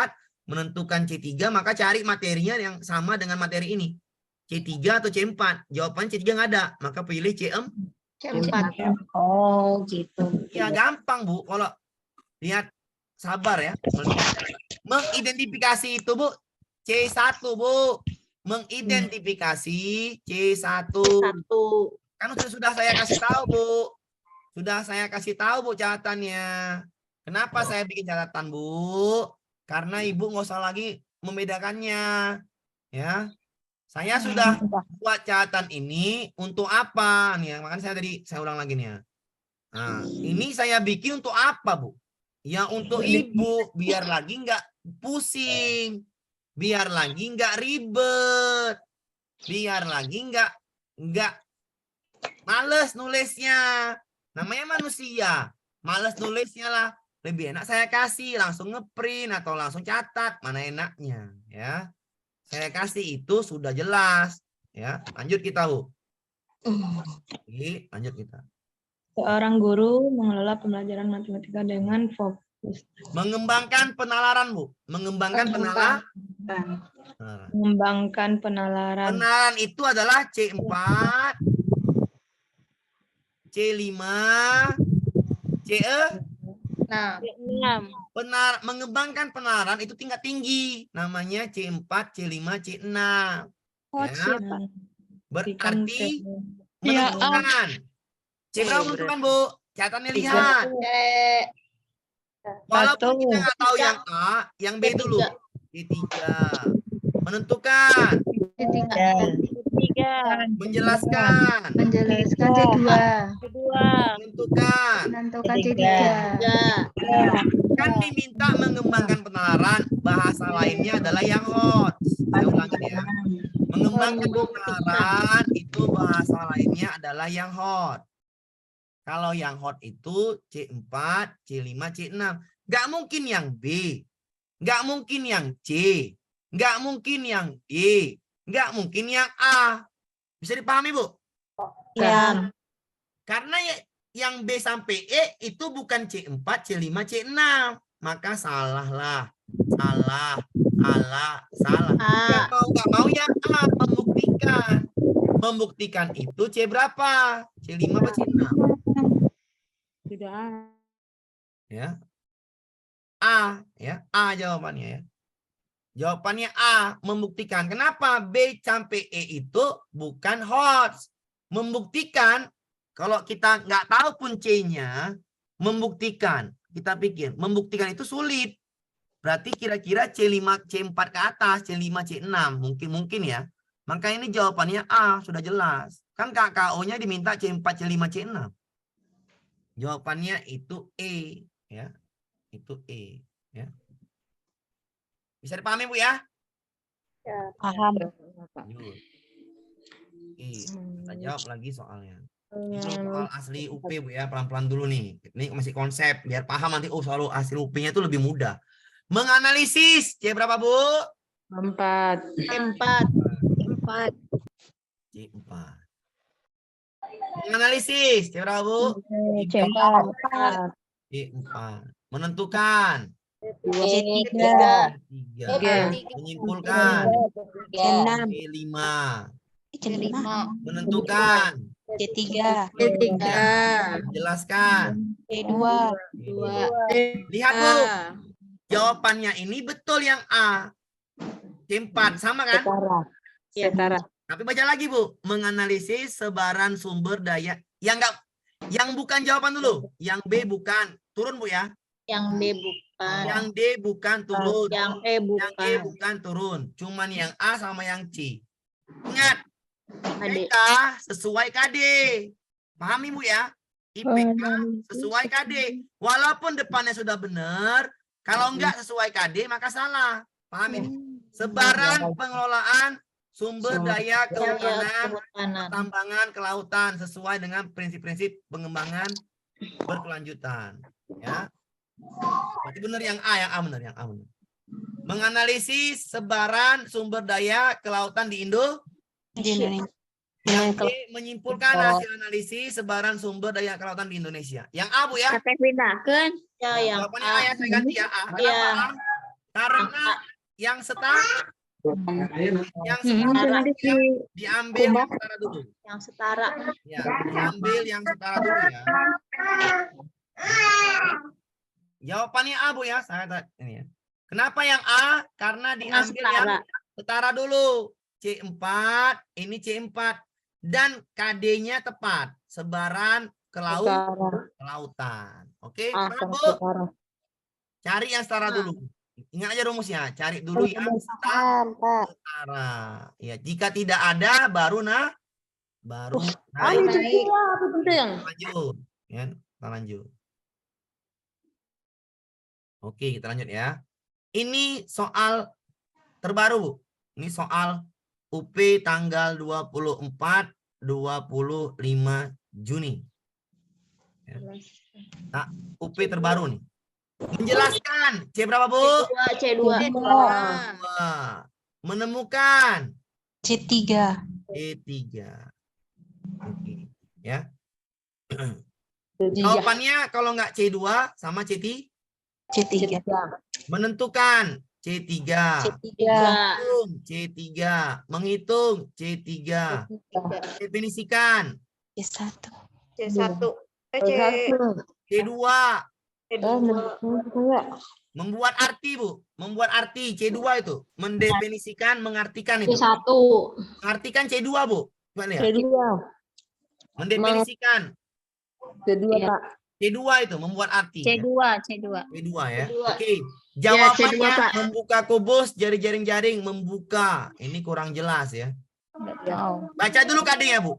menentukan C3, maka cari materinya yang sama dengan materi ini. C3 atau C4. Jawaban C3 nggak ada, maka pilih C4. Oh, gitu. Ya gampang Bu, kalau lihat sabar ya. Mengidentifikasi itu Bu, C1 Bu. Mengidentifikasi C1. Kan sudah saya kasih tahu Bu. Sudah saya kasih tahu Bu catatannya. Kenapa saya bikin catatan Bu? Karena Ibu nggak usah lagi membedakannya. Ya. Saya sudah buat catatan ini untuk apa nih? Makanya saya ulang lagi nih ya. Nah, ini saya bikin untuk apa Bu? Ya untuk Ibu biar lagi nggak pusing. Biar lagi nggak ribet. Biar lagi nggak males nulisnya. Namanya manusia. Males nulisnya lah. Lebih enak saya kasih langsung ngeprint atau langsung catat. Mana enaknya ya. Saya kasih itu sudah jelas. Ya, lanjut kita, Bu. Oke, lanjut kita. Seorang guru mengelola pembelajaran matematika dengan fokus. Mengembangkan penalaran, Bu. Mengembangkan penalaran. Mengembangkan penalaran. Penalaran itu adalah C4, C5, Nah, mengembangkan penalaran itu tingkat tinggi. Namanya C4, C5, C6. Ya. Berarti menentukan. C berapa menentukan, Bu? Catatannya lihat. Walaupun kita nggak tahu yang A, yang B dulu. C3. Menentukan. Menjelaskan. menjelaskan C2. Menentukan. Menentukan C3. Kan diminta mengembangkan penalaran. Bahasa lainnya adalah yang hot. Saya ulangi ya. Mengembangkan penalaran itu bahasa lainnya adalah yang hot. Kalau yang hot itu C4, C5, C6. Nggak mungkin yang B. Nggak mungkin yang C. Nggak mungkin yang D. Nggak mungkin yang A. Bisa dipahami, Bu? Ya. Karena yang B sampai E itu bukan C4, C5, C6. Maka salah lah. Salah. Nggak mau yang A. Membuktikan. Membuktikan itu C berapa? C5 atau C6? Tidak. Ya. A. Ya. A jawabannya ya. Jawabannya A. Membuktikan. Kenapa B sampai E itu bukan hot? Membuktikan. Kalau kita nggak tahu pun C-nya, membuktikan. Kita pikir, membuktikan itu sulit. Berarti kira-kira C5, C4 ke atas, C5, C6. Mungkin ya. Maka ini jawabannya A, sudah jelas. Kan KKO-nya diminta C4, C5, C6. Jawabannya itu E. Ya. Itu E. Ya. Bisa dipahami, Bu ya? Paham. Lanjut. Oke, kita jawab lagi soalnya. Ini soal asli UP, Bu ya, pelan-pelan dulu nih. Ini masih konsep, biar paham nanti. Oh, soal asli UP-nya itu lebih mudah. Menganalisis, C berapa, Bu? 4. C4. C4. Menganalisis, C berapa, Bu? C4. C4. Menentukan. C3. C3. Menyimpulkan. C6. C5. Menentukan. C3. Menjelaskan. C2. Lihat, Bu. Jawabannya ini betul yang A. C4. Sama kan? Setara. Tapi baca lagi, Bu. Menganalisis sebaran sumber daya. Yang bukan jawaban dulu. Yang B bukan. Turun, Bu ya. Yang B bukan. Yang D bukan turun. Yang E Yang E bukan. bukan turun. Cuman yang A sama yang C. Ingat. Adik. IPK sesuai KD. Pahami, Bu ya? IPK sesuai KD. Walaupun depannya sudah benar, kalau enggak sesuai KD maka salah. Pahami? Sebaran pengelolaan sumber daya kehutanan, pertambangan, kelautan sesuai dengan prinsip-prinsip pengembangan berkelanjutan. Ya. Berarti benar yang A benar, yang A benar. Menganalisis sebaran sumber daya kelautan di Indonesia. Yang B menyimpulkan hasil analisis sebaran sumber daya kelautan di Indonesia. Yang A, Bu ya. Ya, yang Jawabannya A ya, saya ganti ya A. Kenapa Ya. A? Karena yang setara diambil yang setara dulu. yang setara. Ya, diambil yang setara dulu ya. Jawabannya A, Bu ya. Ini ya. Kenapa yang A? Karena diambil yang setara dulu. C4, ini C4. Dan KD-nya tepat. Sebaran kelautan. Oke, Bu? Cari yang setara dulu. Ingat aja rumusnya. Cari dulu yang setara. Ya, jika tidak ada, baru naik. Lanjut. Ya, kita lanjut. Oke, kita lanjut ya. Ini soal terbaru, Bu. Ini soal UP tanggal 24-25 Juni. Ya. Nah, UP terbaru nih. Menjelaskan. C berapa, Bu? C2. Dua. Menemukan. C3. C3. Oke. Ya. Jawabannya kalau nggak C2 sama C3. C3. Menentukan C3. Menghitung C3. Menghitung C3. Definisikan C1. C1. C2. Enggak. Membuat arti, Bu. Membuat arti C2 itu. Mendefinisikan, mengartikan itu. C1. Mengartikan C2, Bu. Coba lihat. C2. Mendefinisikan C2, Iya. Pak. C2 itu membuat arti. Ya. C2. C2. C2 ya. C2. Oke. Jawabannya C2, Pak. membuka kubus, jaring-jaring, membuka. Ini kurang jelas ya. Nggak tahu. Baca dulu kadenya, Bu.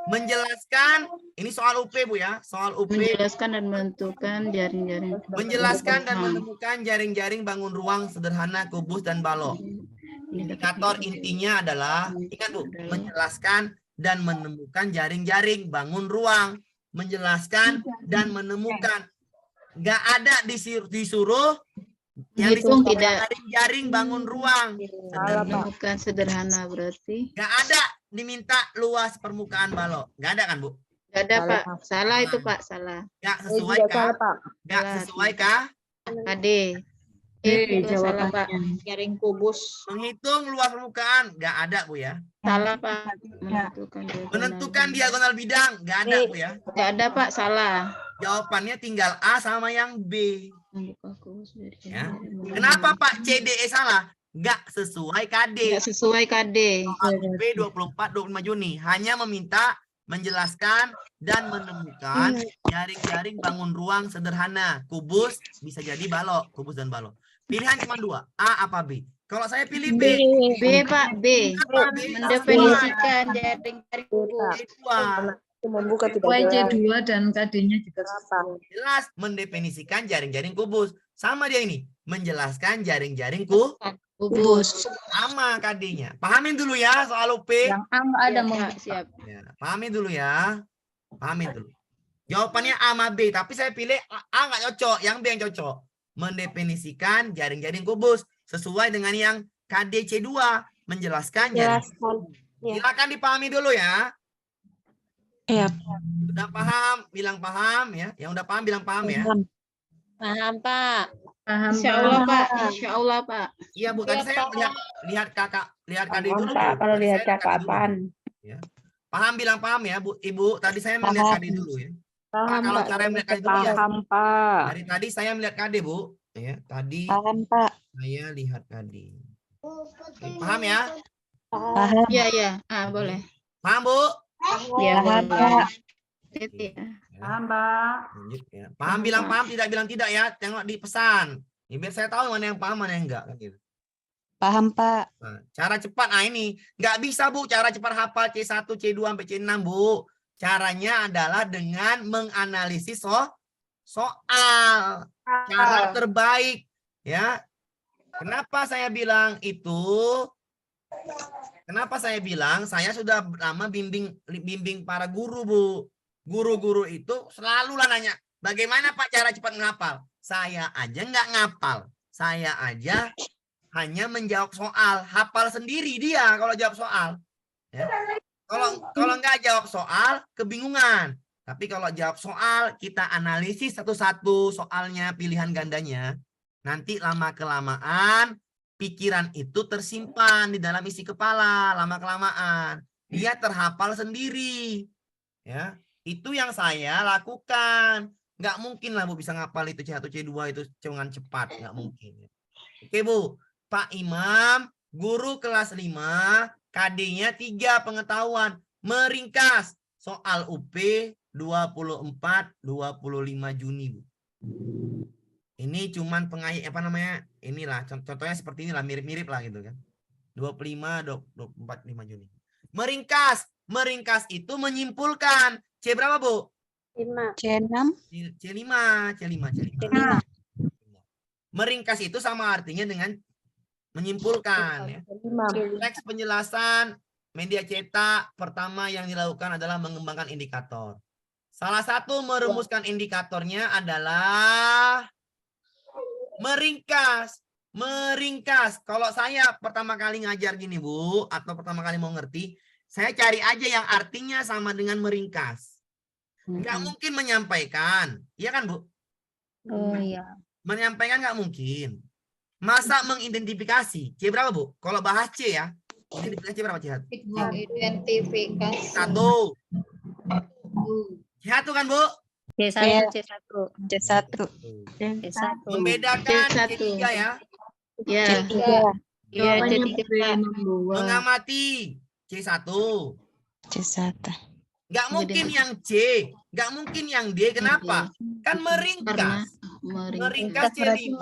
Menjelaskan, ini soal UP, Bu ya. Soal UP. Menjelaskan dan menentukan jaring-jaring. Menjelaskan dan menemukan jaring-jaring bangun ruang sederhana kubus dan balok. Indikator intinya adalah, ingat Bu, menjelaskan dan menemukan jaring-jaring bangun ruang. Menjelaskan dan menemukan. Nggak ada disuruh yang Hitung disuruh tidak. jaring-jaring bangun ruang. Menemukan sederhana berarti. Nggak ada diminta luas permukaan balok. Nggak ada kan, Bu? Gak ada, Salah. Pak. Salah itu, Pak. Salah. Nggak Juga sesuai kah? salah, Pak. Nggak sesuai kah? KD. Juga salah, Pak. Jaring kubus. Menghitung luas permukaan. Nggak ada, Bu ya. Salah, Pak. Menentukan diagonal. Menentukan diagonal bidang. Nggak ada, Bu ya. Gak ada, Pak. Salah. Jawabannya tinggal A sama yang B. Membuka kubus dari Ya. jaring-jaring. Kenapa Pak CDE salah? Nggak sesuai KD. Nggak sesuai KD. B 24-25 Juni. Hanya meminta menjelaskan dan menemukan jaring-jaring bangun ruang sederhana. Kubus bisa jadi balok. Kubus dan balok. Pilihan cuma dua. A apa B? Kalau saya pilih B. B, Pak. B. Kenapa B? Mendefinisikan jaring-jaring kubus. Dua. Itu membuka tidak Sesuai jelas. C2 dan KD-nya juga Jelas mendefinisikan jaring-jaring kubus. Sama dia ini. Menjelaskan jaring-jaring kubus. Kubus. Sama KD-nya. Pahamin dulu ya soal UP. Yang A nggak ada Siap, mau. Pak. Siap. Ya, pahamin dulu ya. Pahamin dulu. Jawabannya A sama B, tapi saya pilih A nggak cocok, yang B yang cocok. Mendefinisikan jaring-jaring kubus sesuai dengan yang KD C2, menjelaskan jaring. Ya. Silakan dipahami dulu ya. Iya. Sudah paham, bilang paham ya. Yang udah paham bilang paham ya. Paham, Pak. paham. Insya Allah, Pak. Insya Allah, Pak. Iya, Bu. Tadi saya lihat KD dulu. Pak, kalau Tadi lihat saya KD dulu. cakapan. Ya. Paham bilang paham ya, Bu. Ibu, tadi saya melihat KD dulu ya. Paham, kalau Pak. cara melihat KD dulu ya. Paham, Pak. Dari tadi saya melihat KD, Bu. Ya, tadi Paham, Pak. saya lihat KD. Oke, paham ya? Paham. Iya, iya. Ah, boleh. Paham, Bu? Iya, Paham, boleh. Pak. Titik, ya. Paham, Pak. Lanjut ya. Paham bilang paham, tidak bilang tidak ya. Tengok di pesan. Ya, biar saya tahu mana yang paham, mana yang enggak kan gitu. Paham, Pak. Nah, cara cepat, ini nggak bisa, Bu, cara cepat hafal C1, C2 sampai C6, Bu. Caranya adalah dengan menganalisis soal. Cara terbaik ya. Kenapa saya bilang itu? Kenapa saya bilang saya sudah lama bimbing para guru, Bu. Guru-guru itu selalu lah nanya, bagaimana Pak cara cepat menghafal? Saya aja nggak ngapal. Saya aja hanya menjawab soal. Hafal sendiri dia kalau jawab soal. Ya. Kalau nggak jawab soal, kebingungan. Tapi kalau jawab soal, kita analisis satu-satu soalnya, pilihan gandanya. Nanti lama-kelamaan, pikiran itu tersimpan di dalam isi kepala. Lama-kelamaan. Dia terhafal sendiri. Ya, itu yang saya lakukan. Nggak mungkin lah, Bu, bisa ngapal itu C1, C2 itu dengan cepat. Nggak mungkin. Oke, Bu. Pak Imam, guru kelas 5, KD-nya 3 pengetahuan. Meringkas soal UP 24-25 Juni, Bu. Ini cuman inilah contohnya seperti inilah, mirip-mirip lah gitu kan. 25-24-5 Juni. Meringkas itu menyimpulkan. C berapa, Bu? C6. C5. Meringkas itu sama artinya dengan menyimpulkan. Ya. Teks penjelasan media cetak pertama yang dilakukan adalah mengembangkan indikator. Salah satu merumuskan indikatornya adalah meringkas. Meringkas. Kalau saya pertama kali ngajar gini, Bu, atau pertama kali mau ngerti, saya cari aja yang artinya sama dengan meringkas. Nggak mungkin menyampaikan. Iya kan, Bu? Oh iya. Menyampaikan nggak mungkin. Masa mengidentifikasi? C berapa, Bu? Kalau bahas C ya. Identifikasi berapa, C? Identifikasi. 1. C1 kan, Bu? C1, C1. C1. C1. Membedakan C1. C3 ya. Ya. C3. Ya, C3. Mengamati C1. C1. Nggak mungkin yang C. Nggak mungkin yang D. Kenapa? Kan meringkas. Meringkas C5.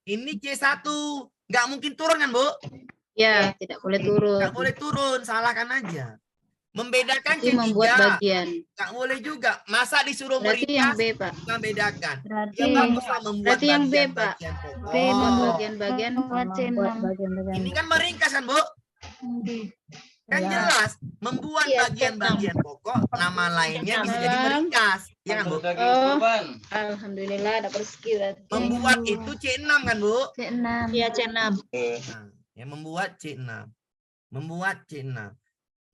Ini C1. Nggak mungkin turun kan, Bu? Ya, tidak boleh turun. Nggak boleh turun. Salahkan aja. Membedakan Tapi C3. membuat bagian. Nggak boleh juga. Masa disuruh Berarti yang meringkas, B, Pak. membedakan. Berarti Ya baguslah membuat berarti yang B, Pak. bagian-bagian pokok. B membuat bagian-bagian. membuat bagian-bagian. Ini kan meringkas kan, Bu? Kan Ya. jelas. Membuat Iya, bagian-bagian pokok, nama lainnya bisa jadi meringkas. Ya kan, Bu? Oh, alhamdulillah dapat rezeki berarti. Membuat itu C6 kan, Bu? C6. Iya, C6. Nah, ya membuat C6. Membuat C6.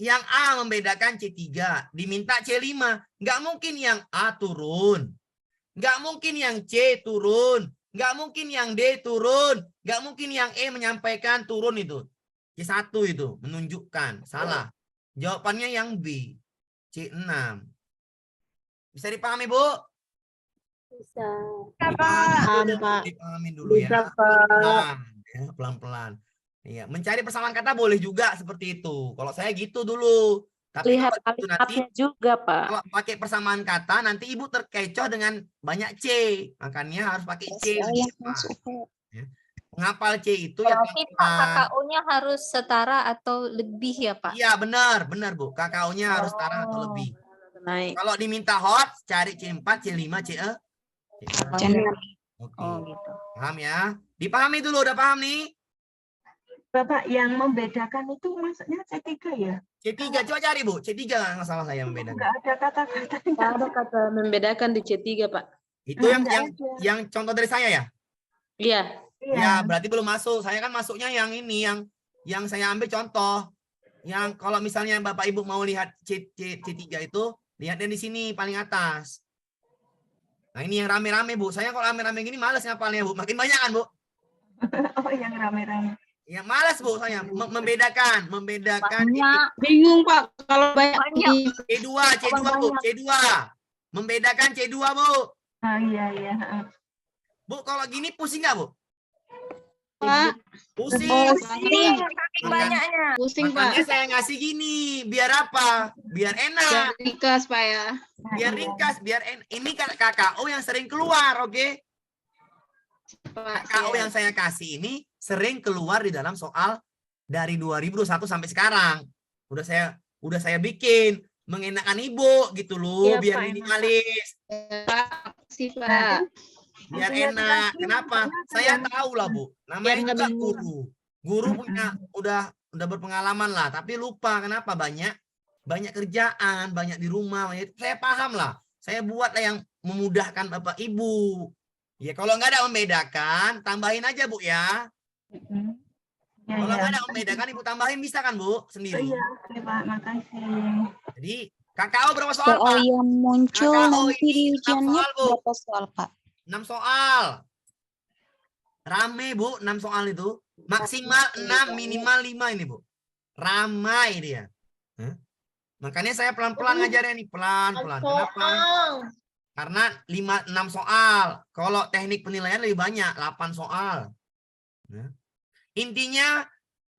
Yang A membedakan C3. Diminta C5. Nggak mungkin yang A turun. Nggak mungkin yang C turun. Nggak mungkin yang D turun. Nggak mungkin yang E menyampaikan turun itu. C1 itu menunjukkan. Salah. Jawabannya yang B. C6. Bisa dipahami, Bu? Bisa. Dipahami dulu, Pak. dipahami dulu ya. Pelan, ya, pelan-pelan. Iya, mencari persamaan kata boleh juga seperti itu. Kalau saya gitu dulu. Tapi Lihat kalau itu nanti kalimatnya juga, Pak. kalau pakai persamaan kata nanti Ibu terkecoh dengan banyak C. Makanya harus pakai C. lebih cepat. Ya. Menghafal C itu ya Berarti Pak pelan-pelan. KKO-nya harus setara atau lebih ya Pak? Iya, benar, Bu. KKO-nya harus setara atau lebih. Naik. Kalau diminta hot, cari C4, C5, C6. C6. Oke. Oh, gitu. Paham ya? Dipahami dulu, udah paham nih? Bapak, yang membedakan itu maksudnya C3 ya? C3, coba cari, Bu. C3 nggak salah saya membedakan. Enggak ada kata-kata. Nggak ada kata membedakan di C3, Pak. Itu yang Nggak ada. yang contoh dari saya ya? Iya. Iya. Ya, berarti belum masuk. Saya kan masuknya yang ini, yang saya ambil contoh. Yang kalau misalnya Bapak Ibu mau lihat C3 itu, lihatnya di sini paling atas. Nah, ini yang rame-rame, Bu. Saya kalau rame-rame gini males ngapalnya, Bu. Makin banyak kan, Bu? Oh, yang rame-rame. Ya, males, Bu, saya. Membedakan. Bingung, Pak, kalau banyak. C2, Bu. C2. Membedakan C2, Bu. Ah, iya, iya. Bu, kalau gini pusing nggak, Bu? Pak, Pusing. Banyaknya. pusing, Makanya Pak. saya ngasih gini. Biar apa? Biar enak. Ringkas, Pak ya. Biar ringkas. Ini kan KKO yang sering keluar, oke? Pak, KKO yang saya kasih ini sering keluar di dalam soal dari 2021 sampai sekarang. Udah saya bikin mengenakan Ibu gitu loh, Iya, biar Pak, minimalis, Pak, sih, Pak. biar enak. Kenapa? Saya tahu lah, Bu. Namanya juga guru. Guru punya udah berpengalaman lah, tapi lupa kenapa banyak kerjaan, banyak di rumah. Saya paham lah. Saya buat lah yang memudahkan Bapak Ibu. Ya kalau nggak ada membedakan, tambahin aja, Bu ya. Kalau nggak ada membedakan, Ibu tambahin bisa kan, Bu, sendiri. Iya, oke, Pak. Makasih. Jadi KKO berapa soal, Soal Pak? yang muncul KKO nanti ini di 6 ujiannya soal, Bu. berapa soal, Pak? 6 soal. Rame, Bu, 6 soal itu. Maksimal 6, minimal 5 ini, Bu. Ramai dia. Makanya saya pelan-pelan ngajarnya nih, pelan-pelan. Kenapa? Karena 6 soal. Kalau teknik penilaian lebih banyak, 8 soal. Intinya,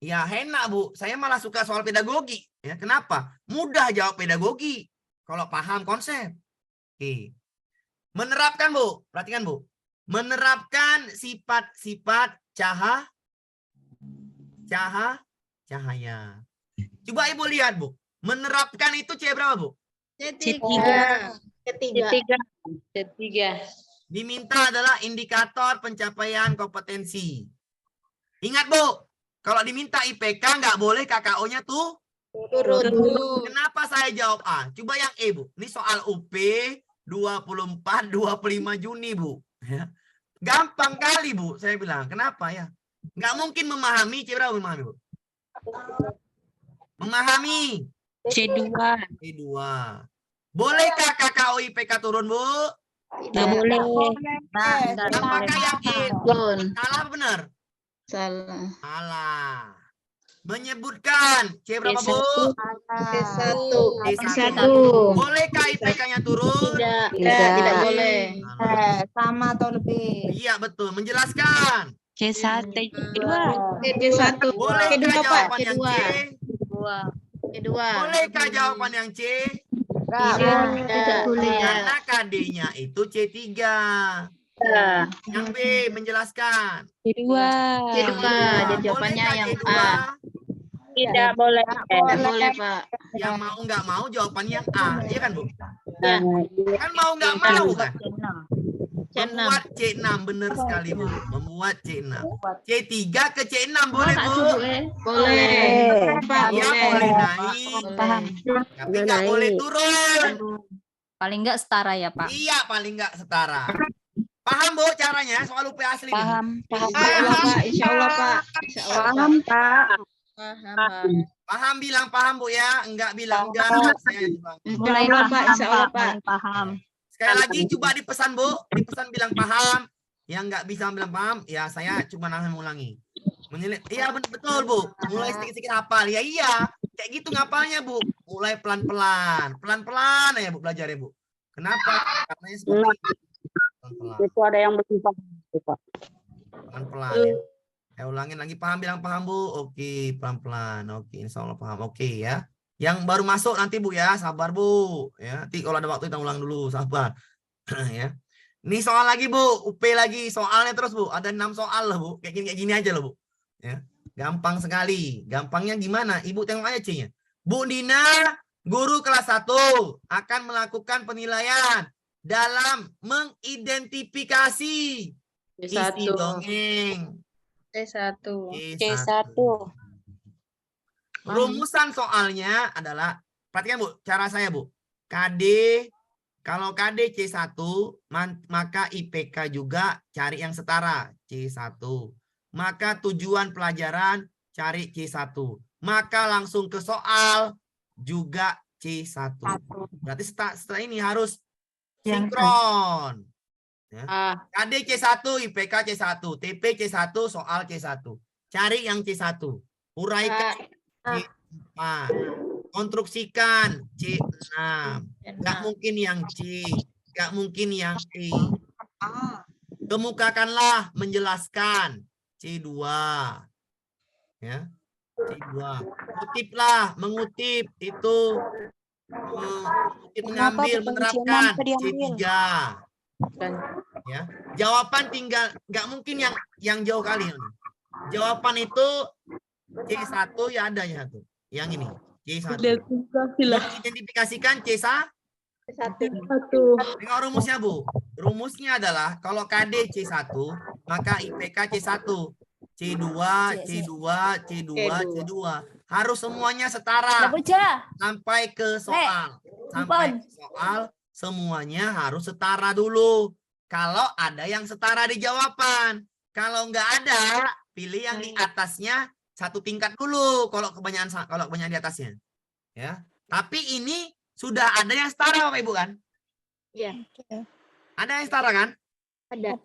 ya enak, Bu. Saya malah suka soal pedagogi. Ya, kenapa? Mudah jawab pedagogi. Kalau paham konsep. Oke. Menerapkan, Bu. Perhatikan, Bu. Menerapkan sifat-sifat cahaya. Coba Ibu lihat, Bu. Menerapkan itu C berapa, Bu? C3. C3. Diminta adalah indikator pencapaian kompetensi. Ingat Bu, kalau diminta IPK nggak boleh KKO-nya tuh Turun dulu. Kenapa saya jawab A? Coba yang E, Bu. Ini soal UP 24-25 Juni, Bu. Ya. Gampang kali, Bu. Saya bilang. Kenapa ya? Nggak mungkin memahami. C berapa memahami, Bu? Memahami. C2. C2. Bolehkah KKO IPK turun, Bu? Nggak boleh. Apakah yang E? Turun. Salah apa benar? Salah. Salah. Menyebutkan. C berapa, Bu? C1. C1. Bolehkah IPK-nya turun? Tidak boleh. Sama atau lebih. Iya, betul. Menjelaskan. C1. C2. C1. Bolehkah C2, Pak. jawaban yang C? C2. Bolehkah jawaban yang C? Tidak boleh ya. Karena KD-nya itu C3. Yang B menjelaskan. C2. C2. Jadi jawabannya Bolehkah yang C2? A. Tidak boleh. Tidak boleh, Pak. Yang mau nggak mau jawabannya yang A. Iya kan, Bu? Ya. Kan mau nggak mau kan? C6. Membuat C6 benar sekali, Bu. Membuat C6. C3 ke C6 boleh, Bu? Boleh. Pak, Iya, boleh naik. Paham. Tapi nggak boleh turun. Paling nggak setara ya, Pak. Iya, paling nggak setara. Paham, Bu, caranya soal UP asli ini? Paham. Paham. Insya Allah, Pak. Insya Allah, Pak. Insya Allah, Pak. Pak. Paham, Pak. Paham, bilang paham, Bu ya. Enggak bilang enggak. Saya bilang. Insya Allah, Pak. Insya Allah, Pak. Paham. Sekali lagi coba dipesan, Bu. Dipesan bilang paham. Yang nggak bisa bilang paham, ya saya cuma akan mengulangi. Iya, betul, Bu. Mulai sedikit-sedikit hafal. Ya iya. Kayak gitu ngapalnya, Bu. Mulai pelan-pelan. Pelan-pelan ya, Bu, belajar ya, Bu. Kenapa? Karena seperti itu. Pelan-pelan. Itu ada yang belum paham. Pak. Pelan-pelan ya. Saya ulangin lagi, paham, bilang paham, Bu. Oke, pelan-pelan. Oke, insya Allah paham. Oke ya. Yang baru masuk nanti, Bu ya, sabar, Bu. Ya, nanti kalau ada waktu kita ulang dulu, sabar. Ya. Ini soal lagi, Bu. UP lagi, soalnya terus, Bu. Ada 6 soal loh, Bu. Kayak gini aja loh, Bu. Ya. Gampang sekali. Gampangnya gimana? Ibu tengok aja C-nya. Bu Dina, guru kelas 1 akan melakukan penilaian dalam mengidentifikasi isi dongeng. C1. C1. Rumusan soalnya adalah, perhatikan, Bu, cara saya, Bu. KD, kalau KD C1, maka IPK juga cari yang setara, C1. Maka tujuan pelajaran cari C1. Maka langsung ke soal juga C1. Berarti setelah ini harus sinkron. Ya. KD C1, IPK C1, TP C1, soal C1. Cari yang C1. Uraikan C4. Konstruksikan C6. Nggak mungkin yang C. Nggak mungkin yang E. Kemukakanlah menjelaskan C2. Ya. C2. Kutiplah, mengutip itu. Mengambil, menerapkan C3. Ya. Jawaban tinggal, nggak mungkin yang jauh kali. Jawaban itu C1 ya ada ya tuh. Yang ini C1. Identifikasikan C1. Tengok rumusnya, Bu. Rumusnya adalah kalau KD C1, maka IPK C1. C2, C2, C2, C2. Harus semuanya setara. Sampai ke soal. Sampai ke soal semuanya harus setara dulu. Kalau ada yang setara di jawaban. Kalau nggak ada, pilih yang di atasnya satu tingkat dulu. Kalau kebanyakan di atasnya. Ya. Tapi ini sudah ada yang setara, Bapak Ibu kan? Iya. Ada yang setara kan? Ada.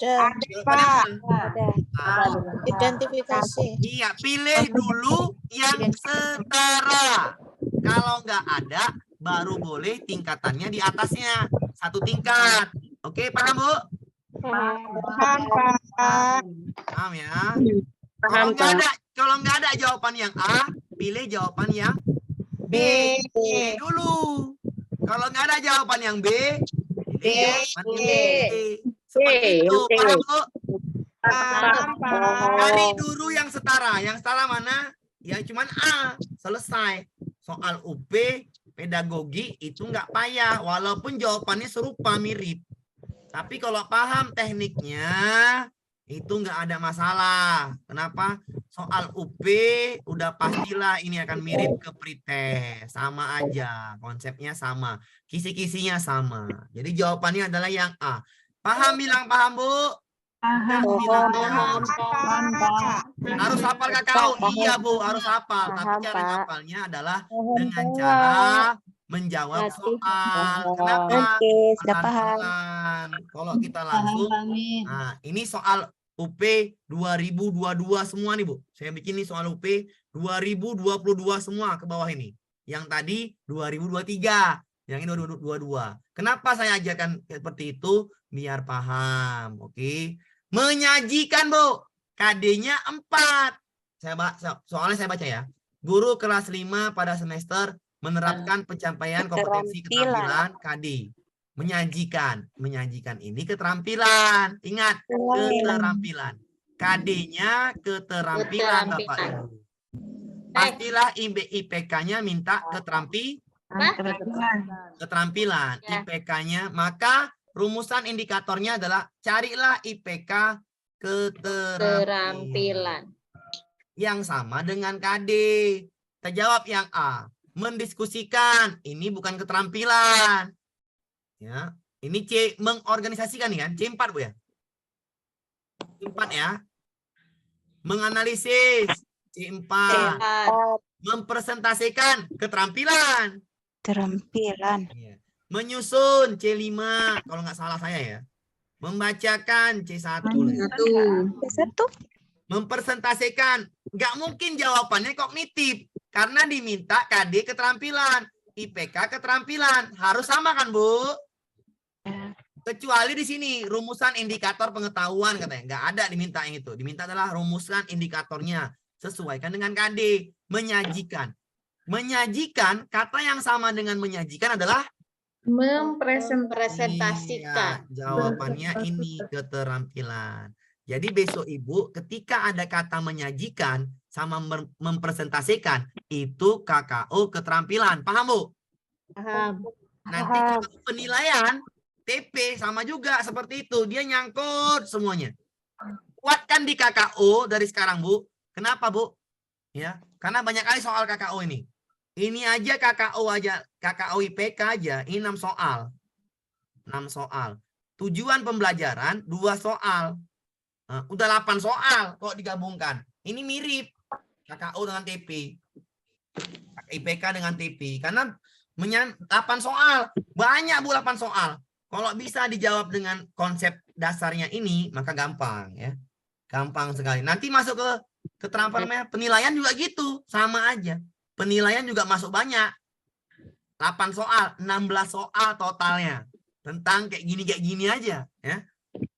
Identifikasi. Iya, pilih dulu yang setara. Kalau nggak ada, baru boleh tingkatannya di atasnya. Satu tingkat. Oke, paham, Bu? Paham ya? Kalau nggak ada jawaban yang A, pilih jawaban yang B. Dulu. Kalau nggak ada jawaban yang B, pilih jawaban yang B. Seperti itu, paham, Bu? Cari dulu yang setara. Yang setara mana? Ya cuman A. Selesai. Soal UP, pedagogi itu nggak payah. Walaupun jawabannya serupa, mirip. Tapi kalau paham tekniknya, itu nggak ada masalah. Kenapa? Soal UP udah pastilah ini akan mirip ke pretest. Sama aja. Konsepnya sama. Kisi-kisinya sama. Jadi jawabannya adalah yang A. Paham bilang paham, Bu? Paham. Yang bilang Paham, paham. Pak. Harus hafal kakao? Iya, Bu. Harus hafal. Tapi cara ngapalnya adalah dengan cara menjawab soal. Kenapa? Oke, sudah paham. Pelan-pelan. Kalau kita langsung, nah ini soal UP 2022 semua nih, Bu. Saya bikin nih soal UP 2022 semua ke bawah ini. Yang tadi 2023, yang ini 2022. Kenapa saya ajarkan seperti itu? Biar paham, oke. Menyajikan, Bu. KD-nya 4. Soalnya saya baca ya. Guru kelas 5 pada semester menerapkan pencapaian kompetensi keterampilan KD. Menyajikan ini keterampilan. Ingat, keterampilan. KD-nya keterampilan, Bapak Ibu. Pastilah IPK-nya minta keterampilan. IPK-nya, maka rumusan indikatornya adalah carilah IPK keterampilan yang sama dengan KD. Kita jawab yang A. Mendiskusikan, ini bukan keterampilan. Ya, ini C, mengorganisasikan nih kan, C4, Bu ya. C4 ya. Menganalisis, C4. Mempresentasikan, keterampilan. Iya. Menyusun, C5, kalau nggak salah saya ya. Membacakan, C1. Mempresentasikan, nggak mungkin jawabannya kognitif. Karena diminta KD keterampilan, IPK keterampilan. Harus sama kan, Bu? Kecuali di sini rumusan indikator pengetahuan katanya. Nggak ada diminta yang itu. Diminta adalah rumusan indikatornya. Sesuaikan dengan KD. Menyajikan. Menyajikan, kata yang sama dengan menyajikan adalah Mempresentasikan. Iya, jawabannya ini keterampilan. Jadi besok Ibu ketika ada kata menyajikan sama mempresentasikan itu KKO keterampilan. Paham, Bu? Paham. Nanti kalau penilaian TP sama juga seperti itu. Dia nyangkut semuanya. Kuatkan di KKO dari sekarang, Bu. Kenapa, Bu? Ya, karena banyak kali soal KKO ini. Ini aja KKO IPK aja, ini 6 soal. 6 soal. Tujuan pembelajaran 2 soal. Nah, udah 8 soal kok digabungkan. Ini mirip KKO dengan TP. IPK dengan TP. Karena 8 soal. Banyak, Bu, 8 soal. Kalau bisa dijawab dengan konsep dasarnya ini, maka gampang ya. Gampang sekali. Nanti masuk ke keterampilan penilaian juga gitu. Sama aja. Penilaian juga masuk banyak. 8 soal, 16 soal totalnya. Tentang kayak gini aja. Ya.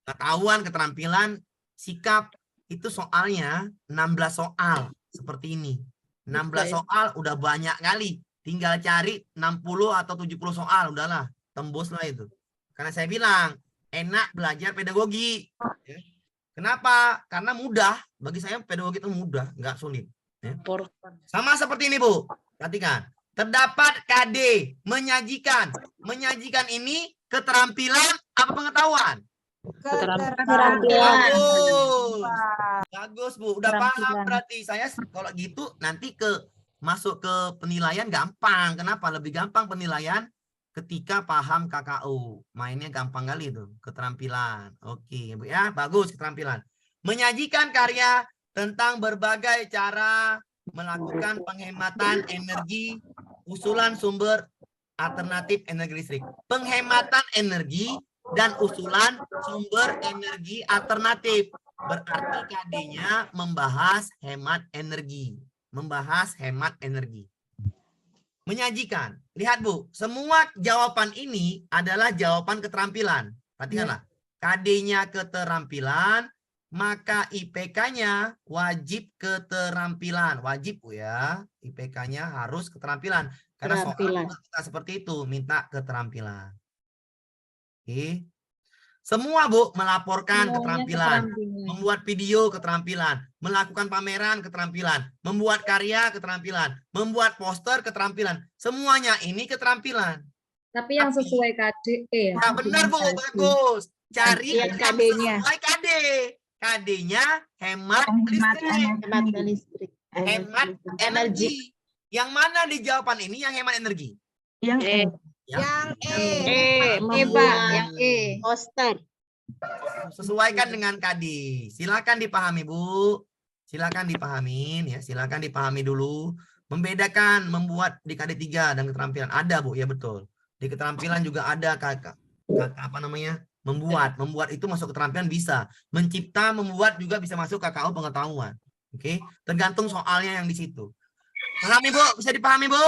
Pengetahuan, keterampilan, sikap. Itu soalnya 16 soal. Seperti ini. 16 soal udah banyak kali. Tinggal cari 60 atau 70 soal. Udahlah. Tembuslah itu. Karena saya bilang, enak belajar pedagogi. Ya. Kenapa? Karena mudah. Bagi saya pedagogi itu mudah. Nggak sulit. Ya. Sama seperti ini, Bu. Perhatikan. Terdapat KD. Menyajikan. Menyajikan ini keterampilan apa pengetahuan? Keterampilan. Bagus, Bu. Udah paham berarti. Saya kalau gitu nanti masuk ke penilaian gampang. Kenapa? Lebih gampang penilaian ketika paham KKO. Mainnya gampang kali itu. Keterampilan. Oke, Bu ya. Bagus keterampilan. Menyajikan karya tentang berbagai cara melakukan penghematan energi, usulan sumber alternatif energi listrik. Penghematan energi dan usulan sumber energi alternatif. Berarti KD-nya membahas hemat energi. Membahas hemat energi. Menyajikan. Lihat, Bu, semua jawaban ini adalah jawaban keterampilan. Perhatikanlah. KD-nya keterampilan, maka IPK-nya wajib keterampilan. Wajib, Bu ya. IPK-nya harus keterampilan. Karena soal kita seperti itu, minta keterampilan. Oke. Semua, Bu, melaporkan keterampilan. Membuat video keterampilan. Melakukan pameran keterampilan. Membuat karya keterampilan. Membuat poster keterampilan. Semuanya ini keterampilan. Tapi yang sesuai KD ya. Nah, benar, Bu, bagus. Cari Yang yang KD-nya. sesuai KD. KD-nya hemat Hemat listrik. Hemat listrik. Hemat energi. Yang mana di jawaban ini yang hemat energi? Yang E. Yang E. Membuat yang poster. Sesuaikan dengan KD. Silakan dipahami, Bu. Silakan dipahamin ya. Silakan dipahami dulu. Membedakan membuat di KD 3 dan keterampilan ada, Bu. Ya betul. Di keterampilan juga ada kakak apa namanya? Membuat itu masuk keterampilan bisa. Mencipta, membuat juga bisa masuk KKO pengetahuan. Oke, tergantung soalnya yang di situ. Pahami, Bu? Bisa dipahami, Bu?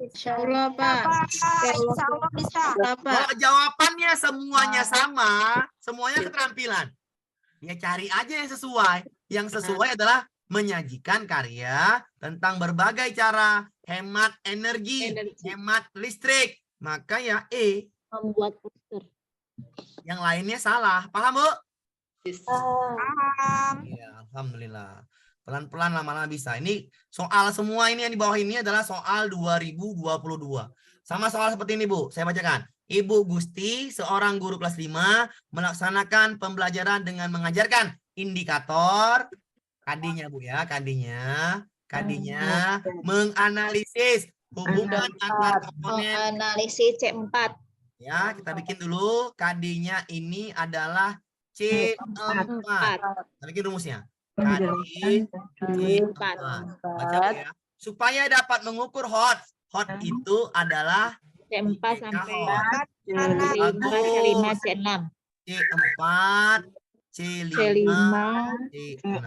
Insyaallah, Pak. Insya Allah bisa. Kalau jawabannya semuanya sama, semuanya keterampilan. Ya cari aja yang sesuai. Yang sesuai adalah menyajikan karya tentang berbagai cara hemat energi, hemat listrik. Maka ya E. Membuat poster. Yang lainnya salah. Paham, Bu? Paham. Ya, alhamdulillah. Pelan-pelan lama-lama bisa. Ini soal semua ini yang di bawah ini adalah soal 2022. Sama soal seperti ini, Bu. Saya bacakan. Ibu Gusti, seorang guru kelas 5, melaksanakan pembelajaran dengan mengajarkan indikator KD-nya, Bu ya, KD-nya menganalisis hubungan antar komponen. Analisis C4. Ya, kita bikin dulu. KD-nya ini adalah C4. Kita bikin rumusnya. KD C4. Baca ya. Supaya dapat mengukur hot. Hot itu adalah C4 sampai Bagus. C5, C6. C4, C5, C6.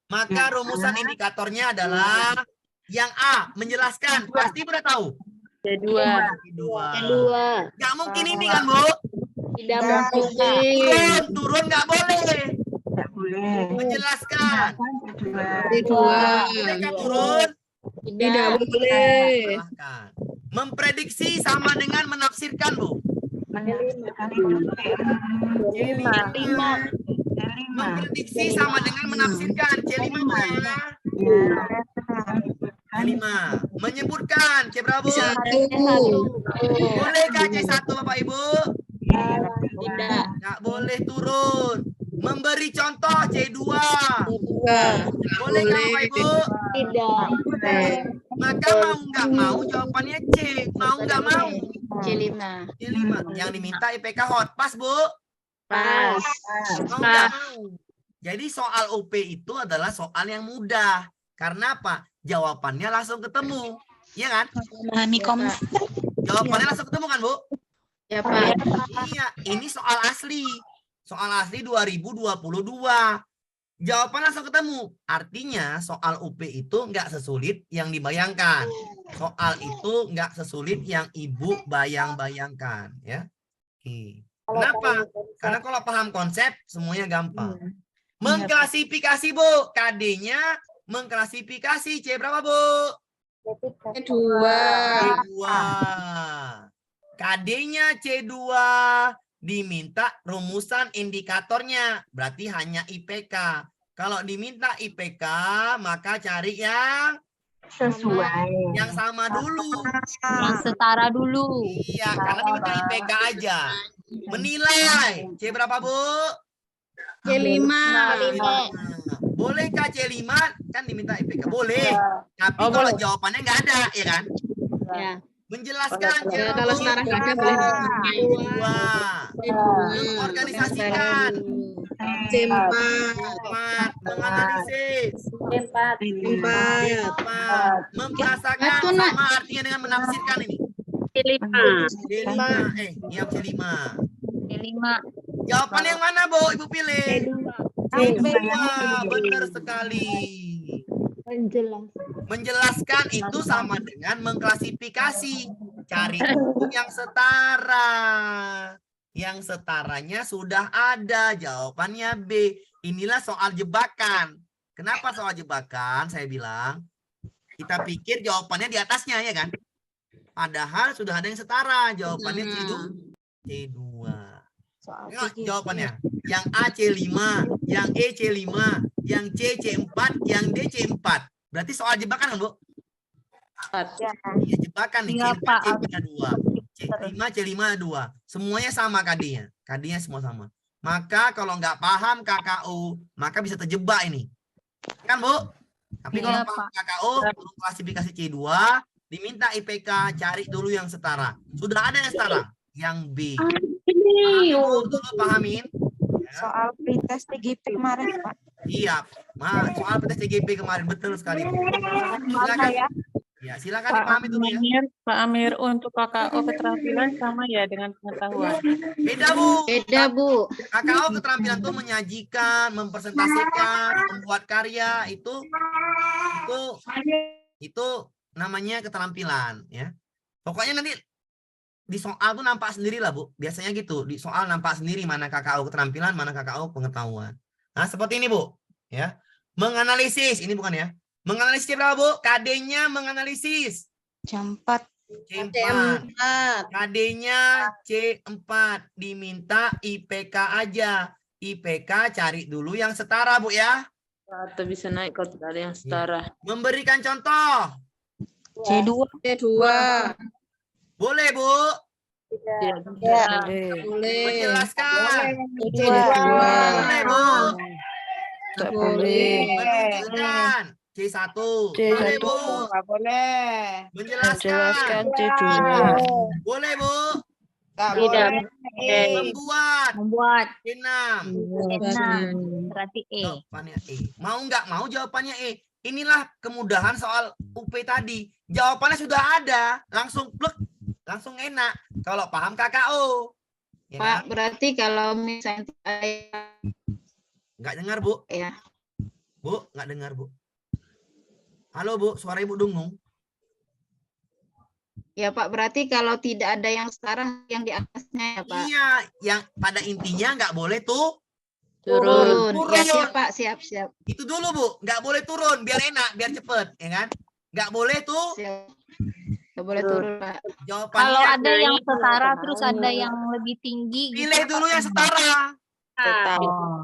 Maka rumusan indikatornya adalah yang A, menjelaskan. Pasti udah tahu. C2. Kedua. Nggak mungkin ini kan, Bu? Tidak mungkin. Turun nggak boleh. Tidak boleh. Menjelaskan. Boleh nggak turun? Tidak Menjelaskan. Memprediksi sama dengan menafsirkan, Bu. Memprediksi sama dengan menafsirkan. C5, Bu ya. C5. Menyebutkan. C berapa, Bu? Bolehkah C1, Bapak Ibu? Tidak. Nggak boleh turun. Memberi contoh C2. Bolehkah, Bapak Ibu? Tidak. Maka mau nggak mau jawabannya C. Mau nggak mau. C5. C5. Yang diminta IPK hot. Pas, Bu? Pas. Mau nggak mau. Jadi soal UP itu adalah soal yang mudah. Karena apa? Jawabannya langsung ketemu. Iya kan? Memahami konsep. Jawabannya langsung ketemu kan, Bu? Ya, Pak. Iya, ini soal asli. Soal asli 2022. Jawaban langsung ketemu. Artinya soal UP itu nggak sesulit yang dibayangkan. Soal itu nggak sesulit yang Ibu bayang-bayangkan. Ya. Oke. Kenapa? Karena kalau paham konsep, semuanya gampang. Mengklasifikasi, Bu. KD-nya mengklasifikasi. C berapa, Bu? C2. C2. KD-nya C2. Diminta rumusan indikatornya. Berarti hanya IPK. Kalau diminta IPK, maka cari yang Sesuai. yang sama dulu. Yang setara dulu. Iya, karena diminta IPK aja. Menilai. C berapa, Bu? C5. Bolehkah C5? Kan diminta IPK. Boleh. Tapi kalau jawabannya nggak ada, ya kan? Ya. Menjelaskan. C Kalau setara nggak ada boleh. Mengorganisasikan. C4. Menganalisis. C4. Membahasakan Itu, Nak. sama artinya dengan menafsirkan ini. C5. C5. Iya C5. C5. Jawaban yang mana, Bu? Ibu pilih. C2. Benar sekali. Menjelaskan itu sama dengan mengklasifikasi. Cari itu yang setara. Yang setaranya sudah ada. Jawabannya B. Inilah soal jebakan. Kenapa soal jebakan? Saya bilang, kita pikir jawabannya di atasnya, ya kan? Padahal sudah ada yang setara. Jawabannya C2. Tengok jawabannya. Yang A C5, yang E C5, yang C C4, yang D C4. Berarti soal jebakan kan, Bu? Iya, jebakan nih. Iya, C4, Pak. C4, 2. C5, C5 ada 2. Semuanya sama KD-nya. KD-nya semua sama. Maka kalau nggak paham KKU, maka bisa terjebak ini. Kan, Bu? Tapi kalau Iya, paham Pak. KKU, klasifikasi C2, diminta IPK, cari dulu yang setara. Sudah ada yang setara, yang B. Pahami, Bu, dulu pahamin. Ya. Soal pretest TGP kemarin, Pak. Iya, soal tes TGP kemarin betul sekali, Bu. Silakan. Ya, silakan dipahami dulu ya. Pak Amir, untuk KKO keterampilan sama ya dengan pengetahuan. Beda, Bu. Beda, Bu. KKO keterampilan itu menyajikan, mempresentasikan, membuat karya itu namanya keterampilan ya. Pokoknya nanti di soal tuh nampak sendiri lah, Bu. Biasanya gitu, di soal nampak sendiri mana KKO keterampilan, mana KKO pengetahuan. Nah, seperti ini, Bu. Ya. Menganalisis, ini bukan ya. Menganalisis berapa, Bu? KD-nya menganalisis. Jam 4. C4. C4. KD-nya C4. Diminta IPK aja. IPK cari dulu yang setara, Bu ya. Atau bisa naik kalau tidak ada yang setara. Memberikan contoh. C2. C2. Boleh, Bu. Boleh. Menjelaskan. C2. Boleh, Bu. Tak boleh. Menunjukkan. C1. Boleh, Bu. boleh. Menjelaskan. C2. Boleh, Bu. Tidak. Membuat. Membuat C6. C6. Berarti E. Jawabannya E. Mau nggak mau jawabannya E. Inilah kemudahan soal UP tadi. Jawabannya sudah ada. Langsung plek. Langsung enak. Kalau paham KKO. Ya, Pak, berarti kalau misalnya nggak dengar, Bu? ya. Bu, nggak dengar, Bu. Halo, Bu. Suara Ibu dengung. Ya, Pak, berarti kalau tidak ada yang setara yang di atasnya ya, Pak. Iya, yang pada intinya nggak boleh tuh Turun. Ya, Turun. siap, Pak. Siap. itu dulu, Bu. Nggak boleh turun, biar enak, biar cepet, ya kan? Nggak boleh tuh Siap. Nggak boleh turun, Pak. jawabannya. Kalau ada yang setara terus ada yang lebih tinggi gitu. Pilih dulu yang setara.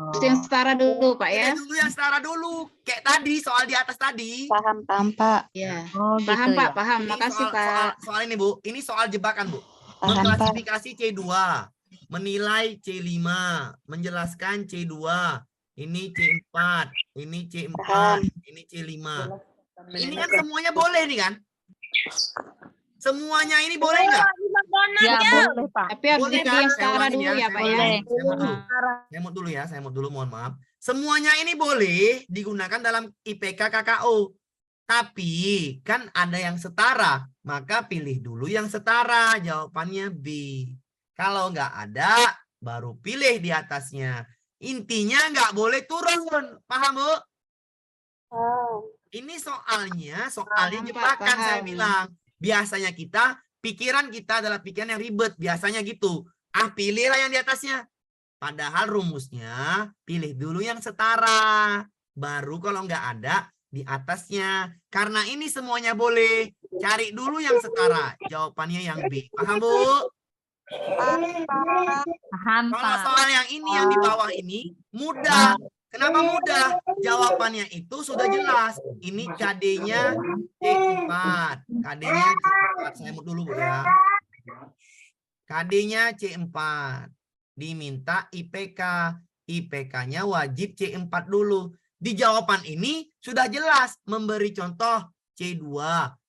Terus yang setara dulu, Pak ya. Pilih dulu yang setara dulu. Kayak tadi, soal di atas tadi. Paham, Pak. Ya. Oh, Paham, gitu Pak. ya. Paham. Ini Makasih, soal, Pak. soal ini, Bu. Ini soal jebakan, Bu. Paham, Pak. Mengklasifikasi C2. Menilai C5. Menjelaskan C2. Ini C4. Ini C4. Ini C5. Ini kan semuanya boleh nih kan? Semuanya ini boleh nggak? Ya, boleh, Pak. Tapi harus Boleh dipilih kan? yang Saya setara ulangin dulu ya, Pak ya. Boleh. Saya mau dulu ya. Saya mau dulu, mohon maaf. Semuanya ini boleh digunakan dalam IPK KKO. Tapi kan ada yang setara. Maka pilih dulu yang setara. Jawabannya B. Kalau nggak ada, baru pilih di atasnya. Intinya nggak boleh turun. Paham, Bu? Ini soalnya Paham, Pak, jebakan saya paham. bilang. Biasanya pikiran kita adalah pikiran yang ribet. Biasanya gitu. Pilihlah yang di atasnya. Padahal rumusnya pilih dulu yang setara. Baru kalau nggak ada di atasnya. Karena ini semuanya boleh. Cari dulu yang setara. Jawabannya yang B. Paham, Bu? Paham, Kalau Pak. soal yang ini, yang di bawah ini, mudah. Kenapa mudah? Jawabannya itu sudah jelas. Ini KD-nya C4. KD-nya C4. Saya mau dulu, Bu, ya. KD-nya C4. Diminta IPK. IPK-nya wajib C4 dulu. Di jawaban ini sudah jelas. Memberi contoh C2.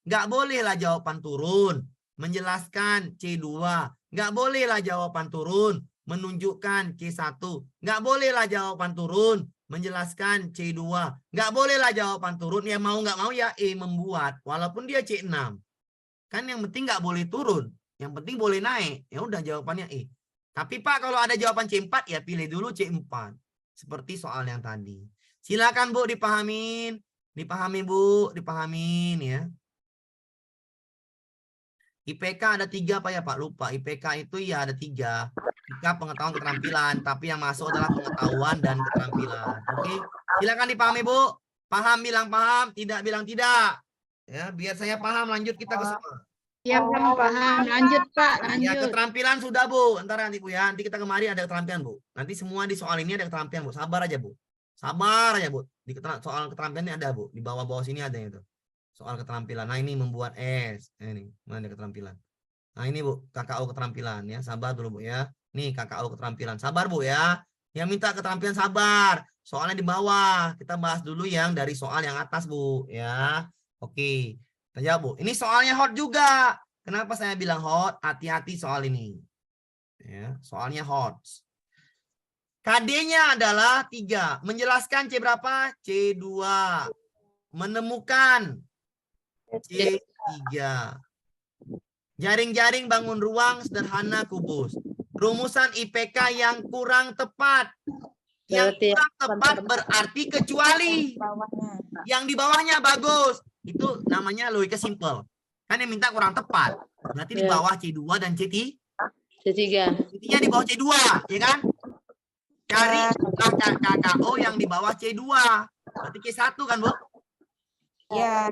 Nggak bolehlah jawaban turun. Menjelaskan C2. Nggak bolehlah jawaban turun. Menunjukkan C1. Nggak bolehlah jawaban turun. Menjelaskan C2. Nggak bolehlah jawaban turun. Ya mau nggak mau ya E membuat. Walaupun dia C6. Kan yang penting nggak boleh turun. Yang penting boleh naik. Ya udah jawabannya E. Tapi Pak kalau ada jawaban C4 ya pilih dulu C4. Seperti soal yang tadi. Silakan Bu dipahamin. Dipahami Bu. Dipahamin ya. IPK ada 3 Pak ya Pak? Lupa. IPK itu ya ada 3. IPK pengetahuan keterampilan. Tapi yang masuk adalah pengetahuan dan keterampilan. Oke. Silakan dipahami Bu. Paham bilang paham. Tidak bilang tidak. Ya, biar saya paham. Lanjut kita ke semua. Ya, paham. Lanjut, Pak. Ya, Lanjut. keterampilan sudah Bu. Ntar nanti Bu ya. Nanti kita kemari ada keterampilan Bu. Nanti semua di soal ini ada keterampilan Bu. Sabar aja Bu. Sabar aja Bu. Di soal keterampilan ini ada Bu. Di bawah-bawah sini ada itu. Soal keterampilan. Nah ini membuat S. Ini mana ada keterampilan. Nah ini Bu, KKO keterampilan ya. Sabar dulu Bu ya. Nih KKO keterampilan. Sabar Bu ya. Yang minta keterampilan sabar. Soalnya di bawah. Kita bahas dulu yang dari soal yang atas Bu ya. Oke. Kita jawab Bu. Ini soalnya hot juga. Kenapa saya bilang hot? Hati-hati soal ini. Ya, soalnya hot. KD-nya adalah 3. Menjelaskan C berapa? C2. Menemukan C3. Jaring-jaring bangun ruang sederhana kubus. Rumusan IPK yang kurang tepat. Yang kurang tepat berarti kecuali. Yang di bawahnya bagus. Itu namanya logika simple. Kan yang minta kurang tepat. Berarti di bawah C2 dan C3. C3 di bawah C2, ya kan? Cari KKO yang di bawah C2. Berarti C1 kan, Bu? Ya.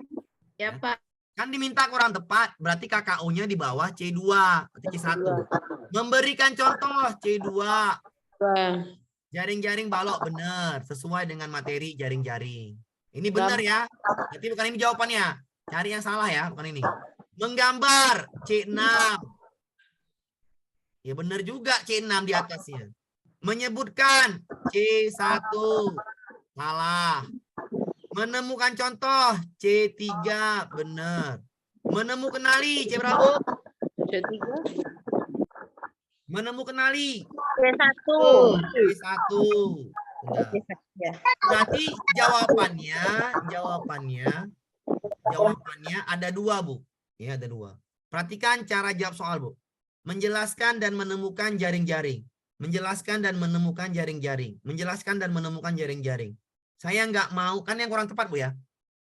Ya, Pak. Kan diminta kurang tepat, berarti KKO-nya di bawah C2, berarti C1. Memberikan contoh C2. Jaring-jaring balok benar, sesuai dengan materi jaring-jaring. Ini benar ya. Berarti bukan ini jawabannya. Cari yang salah ya, bukan ini. Menggambar C6. Ya benar juga C6 di atasnya. Menyebutkan C1. Salah. Menemukan contoh C3 benar. Menemukan kenali C berapa? C3. Menemukan kenali C1. C1. Berarti jawabannya ada 2, Bu. Ya, ada 2. Perhatikan cara jawab soal, Bu. Menjelaskan dan menemukan jaring-jaring. Menjelaskan dan menemukan jaring-jaring. Menjelaskan dan menemukan jaring-jaring. Saya nggak mau, kan yang kurang tepat Bu ya.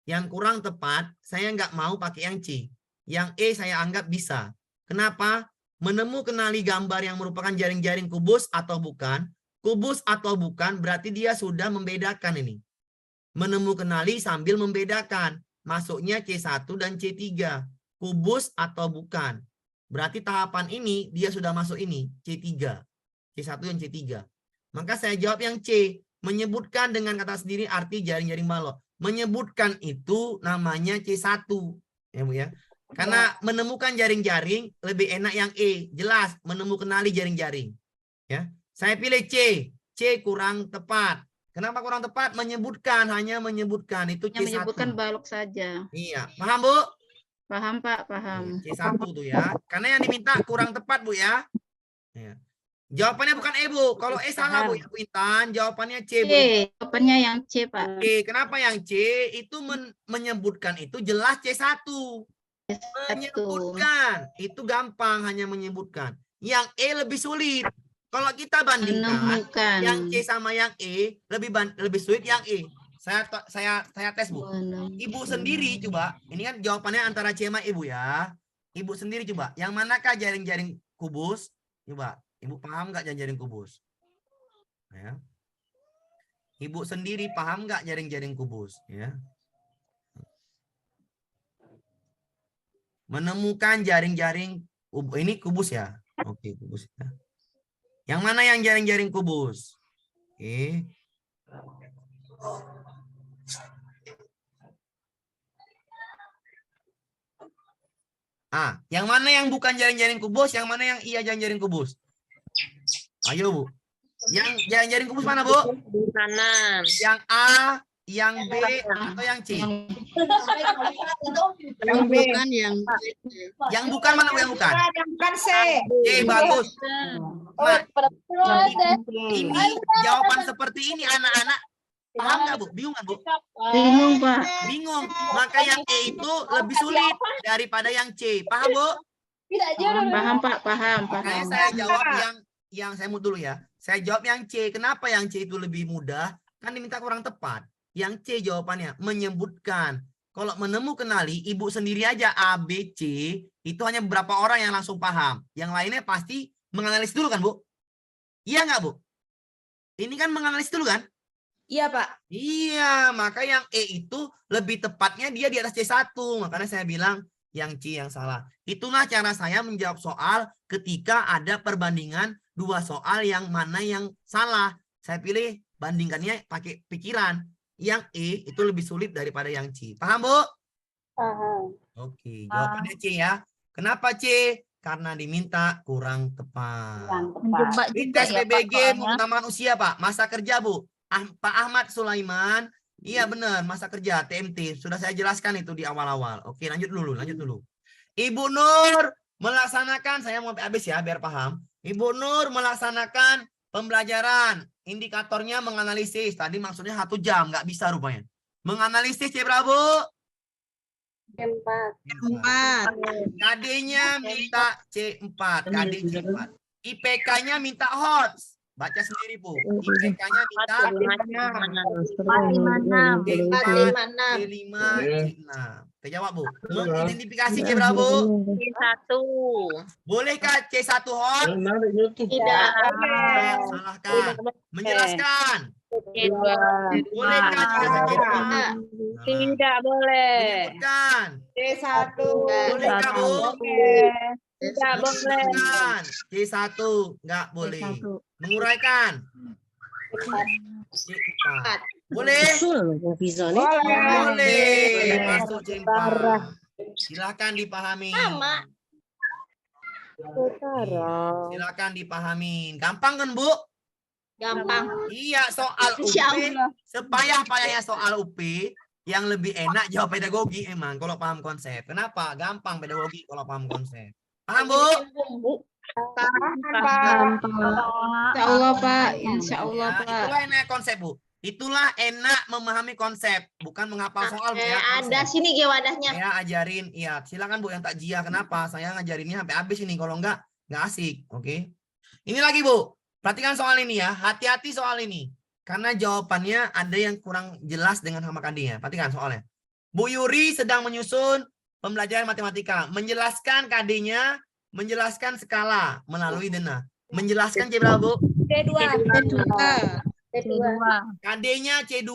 Yang kurang tepat, saya nggak mau pakai yang C. Yang E saya anggap bisa. Kenapa? Menemukan kenali gambar yang merupakan jaring-jaring kubus atau bukan. Kubus atau bukan berarti dia sudah membedakan ini. Menemukan kenali sambil membedakan. Masuknya C1 dan C3. Kubus atau bukan. Berarti tahapan ini dia sudah masuk ini. C3. C1 dan C3. Maka saya jawab yang C. Menyebutkan dengan kata sendiri arti jaring-jaring balok. Menyebutkan itu namanya C1. Ya Bu ya. Karena menemukan jaring-jaring lebih enak yang E. Jelas menemukan kenali jaring-jaring. Ya. Saya pilih C. C kurang tepat. Kenapa kurang tepat? Menyebutkan, hanya menyebutkan itu C1. Menyebutkan balok saja. Iya, paham Bu? Paham Pak, paham. C1 tuh ya. Karena yang diminta kurang tepat Bu ya. Ya. Jawabannya bukan E Bu. Kalau E salah Bu ya Bu Intan. Jawabannya C Bu. Jawabannya yang C Pak. Oke, kenapa yang C? Itu menyebutkan itu jelas C1. Menyebutkan itu gampang, hanya menyebutkan. Yang E lebih sulit. Kalau kita bandingkan yang C sama yang E lebih sulit yang E. Saya tes Bu. Ibu sendiri coba. Ini kan jawabannya antara C sama Ibu ya. Ibu sendiri coba. Yang manakah jaring-jaring kubus? Coba. Ibu paham nggak jaring-jaring kubus? Ya. Ibu sendiri paham nggak jaring-jaring kubus? Ya. Menemukan jaring-jaring ini kubus ya. Oke, kubus ya. Yang mana yang jaring-jaring kubus? Oke. Yang mana yang bukan jaring-jaring kubus? Yang mana yang iya jaring-jaring kubus? Ayo Bu. Yang jaring-jaring kubus mana Bu? Di kanan. Yang A, yang B, atau yang C? Yang bukan yang Yang bukan mana Bu? Yang bukan? Yang bukan C. Bagus. Nah, ini jawaban seperti ini anak-anak paham nggak Bu? Bingung kan Bu? Bingung Pak. Bingung. Maka yang E itu lebih sulit daripada yang C. Paham Bu? Paham Pak, paham. Makanya saya jawab yang saya mau dulu ya. Saya jawab yang C. Kenapa yang C itu lebih mudah? Kan diminta kurang tepat. Yang C jawabannya menyebutkan. Kalau menemukan kenali, ibu sendiri aja A, B, C, itu hanya beberapa orang yang langsung paham. Yang lainnya pasti menganalisis dulu kan Bu? Iya nggak Bu? Ini kan menganalisis dulu kan? Iya Pak. Iya, maka yang E itu lebih tepatnya dia di atas C1. Makanya saya bilang yang C yang salah. Itulah cara saya menjawab soal ketika ada perbandingan 2 soal yang mana yang salah. Saya pilih bandingkannya pakai pikiran. Yang E itu lebih sulit daripada yang C. Paham Bu? Paham. Oke, jawabannya C ya. Kenapa C? karena diminta kurang tepat. Menjebak Di juga tes ya Pak PBG soalnya. mengutamakan usia Pak. Masa kerja Bu. Pak Ahmad Sulaiman. Iya benar, masa kerja TMT. Sudah saya jelaskan itu di awal-awal. Oke, lanjut dulu. Ibu Nur melaksanakan, saya mau habis ya biar paham. Ibu Nur melaksanakan pembelajaran. Indikatornya menganalisis. Tadi maksudnya 1 jam, nggak bisa rupanya. Menganalisis C berapa? Empat. KD-nya minta C4. KD C4. IPK-nya minta HOTS. Baca sendiri Bu. IPK-nya minta 456. C4, C5, C6. Oke, jawab Bu. Mengidentifikasi C berapa Bu? C1. Bolehkah C1 HOTS? Tidak. Salahkan. Menjelaskan. C2. Bolehkah C2? Tidak boleh. Menyebutkan. C1. Bolehkah Bu? Tidak boleh. Menyebutkan. C1 nggak boleh. Menguraikan. C4. Boleh? Boleh. Masuk C4. Silakan dipahami. Silakan dipahami. Gampang kan Bu? Gampang. Iya, soal UP. Insya Allah. Sepayah-payahnya soal UP, yang lebih enak jawab pedagogi emang kalau paham konsep. Kenapa? Gampang pedagogi kalau paham konsep. Paham Bu? Insya Allah Pak. Insya Allah Ya, Pak. itulah enak konsep Bu. Itulah enak memahami konsep, bukan menghafal soal. Bu, ya, Ada konsep. sini Ge wadahnya. Saya ajarin, iya. Silakan Bu yang takjiah. Kenapa? Saya ngajarinnya sampai habis ini. Kalau nggak asik. Oke. Ini lagi Bu. Perhatikan soal ini ya. Hati-hati soal ini. Karena jawabannya ada yang kurang jelas dengan sama KD-nya. Perhatikan soalnya. Bu Yuri sedang menyusun pembelajaran matematika. Menjelaskan KD-nya, menjelaskan skala melalui denah. Menjelaskan C berapa Bu? KD-nya C2.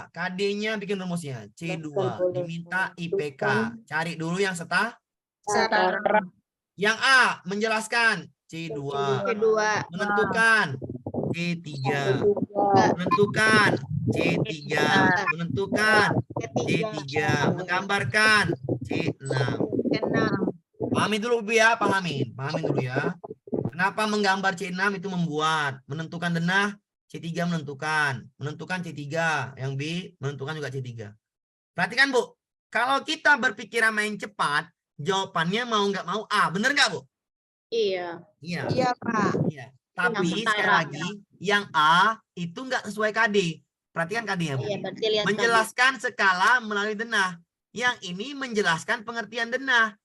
KD-nya bikin rumusnya. C2. Diminta IPK. Cari dulu yang setara. Yang A menjelaskan C2. Kedua. Menentukan C3. Menentukan C3. Menentukan C3. Menggambarkan C6. Pahami dulu Bu ya, pahamin dulu ya. Kenapa menggambar C6 itu membuat, menentukan denah C3 menentukan C3, yang B menentukan juga C3. Perhatikan Bu, kalau kita berpikiran main cepat, jawabannya mau nggak mau A, bener nggak Bu? Iya. Iya. Iya, Pak. Iya. Tapi Yang sekali setara. lagi, yang A itu nggak sesuai KD. Perhatikan KD-nya Bu. Iya, berarti lihat Menjelaskan skala melalui denah. Yang ini menjelaskan pengertian denah.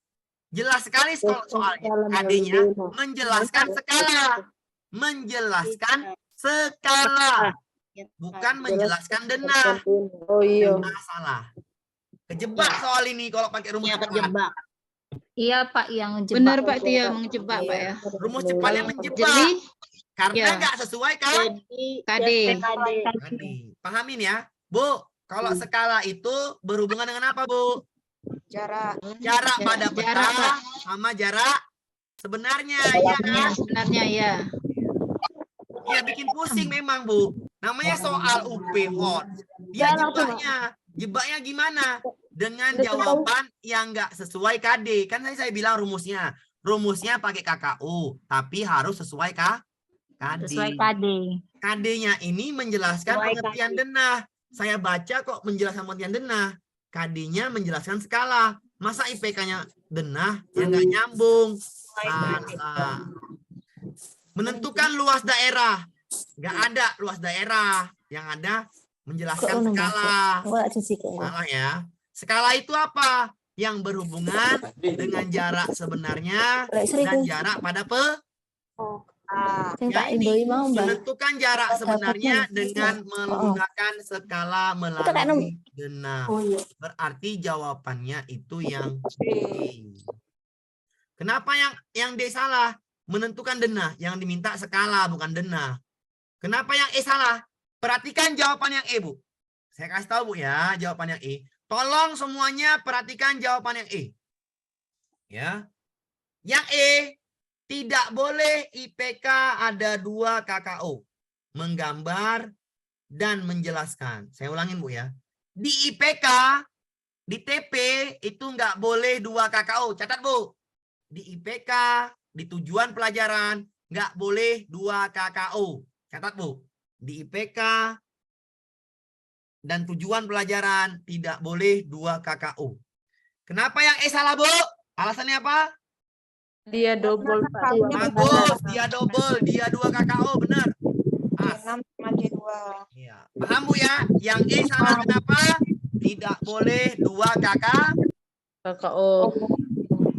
Jelas sekali soalnya. KD-nya menjelaskan skala. Menjelaskan skala. Bukan menjelaskan denah. Oh iya. Salah. Kejebak soal ini kalau pakai rumus Iya, cepat. kejebak. Iya Pak yang jebak. Benar Pak, itu ya menjebak Pak ya. Rumus cepatnya menjebak. Jadi Karena ya. nggak sesuai kan? KD. Tadi. Pahamin ya. Bu, kalau skala itu berhubungan dengan apa Bu? Jarak. Jarak pada peta Jarak, Pak. sama jarak sebenarnya. Ya Ya, kan? sebenarnya ya. Ya bikin pusing memang Bu. Namanya soal UP hot. Dia jebaknya gimana? Dengan jawaban yang nggak sesuai KD. Kan saya bilang rumusnya. Rumusnya pakai KKU. Tapi harus sesuai KD. Sesuai KD. KD-nya ini menjelaskan Sesuai pengertian denah. Saya baca kok menjelaskan pengertian denah. KD-nya menjelaskan skala. Masa IPK-nya denah? Ya nggak nyambung. Salah. Menentukan luas daerah. Nggak ada luas daerah. Yang ada menjelaskan skala. Salah ya. Skala itu apa? Yang berhubungan dengan jarak sebenarnya dan jarak pada Ya ini menentukan jarak sebenarnya dengan menggunakan skala melalui denah. Berarti jawabannya itu yang D. Kenapa yang D salah? Menentukan denah, yang diminta skala bukan denah. Kenapa yang E salah? Perhatikan jawaban yang E, Bu. Saya kasih tahu Bu ya, jawaban yang E. Tolong semuanya perhatikan jawaban yang E. Ya. Yang E, tidak boleh IPK ada 2 KKO. Menggambar dan menjelaskan. Saya ulangin Bu ya. Di IPK, di TP itu nggak boleh 2 KKO. Catat Bu. di IPK, di tujuan pelajaran, nggak boleh 2 KKO. Catat, Bu. Di IPK dan tujuan pelajaran tidak boleh 2 KKO. Kenapa yang salah, Bu? Alasannya apa? Dia double, Pak. Bagus, dia double, dia 2 KKO, benar. Pas. 6 sama C2. Iya. Paham, Bu ya? Yang salah kenapa? Tidak boleh 2 KKO.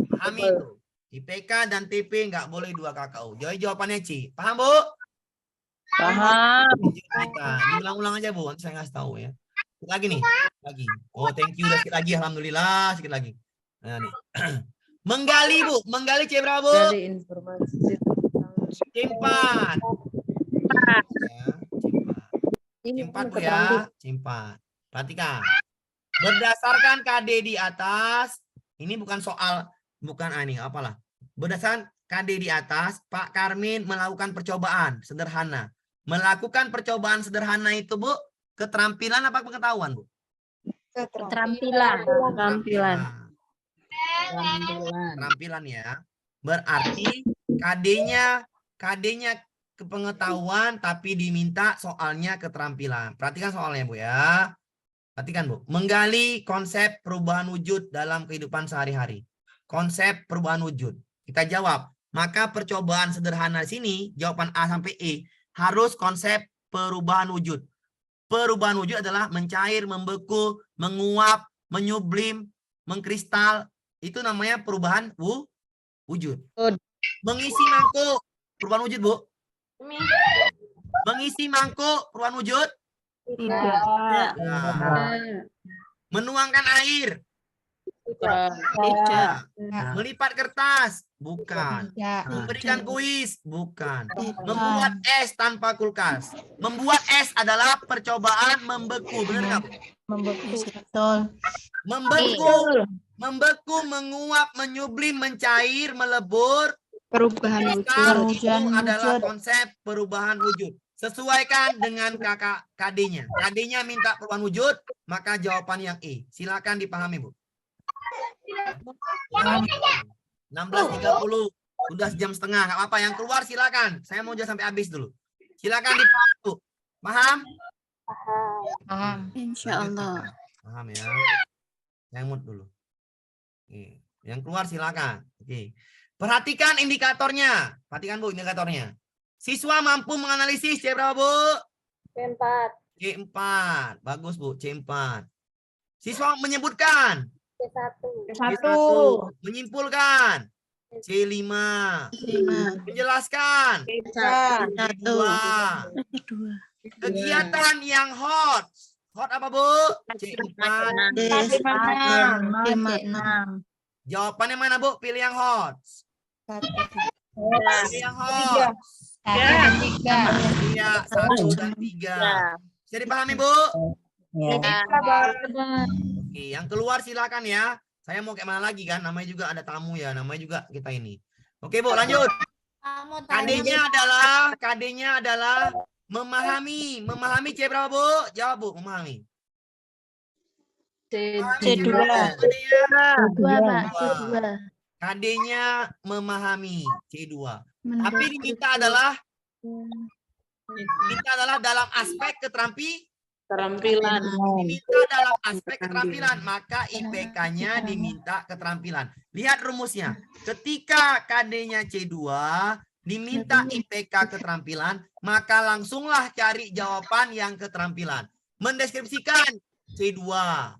Pahami itu. IPK dan TP nggak boleh 2 KKO. Jadi jawabannya C. Paham, Bu? Paham. Kita diulang-ulang aja, Bu. Nanti saya ngasih tahu ya. Sedikit lagi nih. Lagi. Oh, thank you. Udah sedikit lagi. Alhamdulillah. Sedikit lagi. Nah, nih. Menggali, Bu. Menggali C berapa, Bu? Dari informasi. C4. Ya, C4. C4, Bu ya. C4. Perhatikan. Berdasarkan KD di atas, ini bukan soal, bukan ini, apalah. Berdasarkan KD di atas, Pak Karmin melakukan percobaan sederhana. Melakukan percobaan sederhana itu, Bu, keterampilan apa pengetahuan, Bu? Keterampilan. Keterampilan. Keterampilan ya. Berarti KD-nya kepengetahuan tapi diminta soalnya keterampilan. Perhatikan soalnya, Bu ya. Perhatikan, Bu. Menggali konsep perubahan wujud dalam kehidupan sehari-hari. Konsep perubahan wujud. Kita jawab. Maka percobaan sederhana di sini, jawaban A sampai E, harus konsep perubahan wujud. Perubahan wujud adalah mencair, membeku, menguap, menyublim, mengkristal. Itu namanya perubahan wujud. Mengisi mangkuk, perubahan wujud, Bu. Mengisi mangkuk, perubahan wujud. Tidak. Nah. Menuangkan air. Tidak. Melipat kertas, bukan. Memberikan kuis, bukan. Membuat es tanpa kulkas. Membuat es adalah percobaan membeku, benar nggak, Bu? Membeku, menguap, menyublim, mencair, melebur. Perubahan wujud. Itu adalah konsep perubahan wujud. Sesuaikan dengan KD-nya. KD-nya minta perubahan wujud, maka jawaban yang E. Silakan dipahami, Bu. 16.30. Udah sejam setengah. Nggak apa-apa. Yang keluar silakan. Saya mau sampai habis dulu. Silakan dipahami, Bu. Paham? Paham. Insya Allah. Paham ya. Yang mute dulu. Oke. Yang keluar silakan. Oke. Perhatikan indikatornya. Perhatikan, Bu, indikatornya. Siswa mampu menganalisis C berapa, Bu? C4. C4. Bagus, Bu. C4. Siswa menyebutkan. C1. C1. Menyimpulkan. C5. Menjelaskan. C2. Kegiatan yang hot. Hot apa, Bu? C4. Jawabannya mana, Bu? Pilih yang hot. Pilih yang hot. Iya, 1 dan 3. Bisa dipahami, Bu? Oke, yang keluar silakan ya. Saya mau kayak mana lagi kan? Namanya juga ada tamu ya. Namanya juga kita ini. Oke, Bu, lanjut. KD-nya adalah memahami. Memahami C berapa, Bu? Jawab, Bu. Memahami. C2. KD-nya memahami C2. Tapi diminta adalah dalam aspek Keterampilan. diminta dalam aspek keterampilan, maka IPK-nya diminta keterampilan. Lihat rumusnya. Ketika KD-nya C2 diminta IPK keterampilan, maka langsunglah cari jawaban yang keterampilan. Mendeskripsikan C2.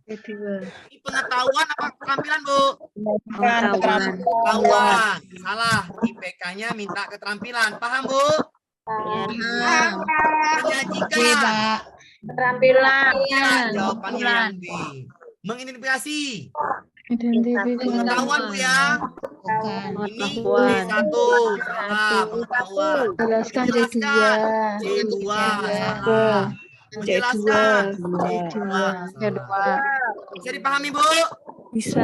Ini pengetahuan apa keterampilan, Bu? Pengetahuan. Salah. IPK-nya minta keterampilan. Paham, Bu? Menyajikan. Keterampilan. Jawabannya yang B. Mengidentifikasi. Pengetahuan, Bu ya. Ini C1. Salah. Pengetahuan. Menjelaskan. C2. Salah. Menjelaskan. C2. Bisa dipahami, Bu? Bisa.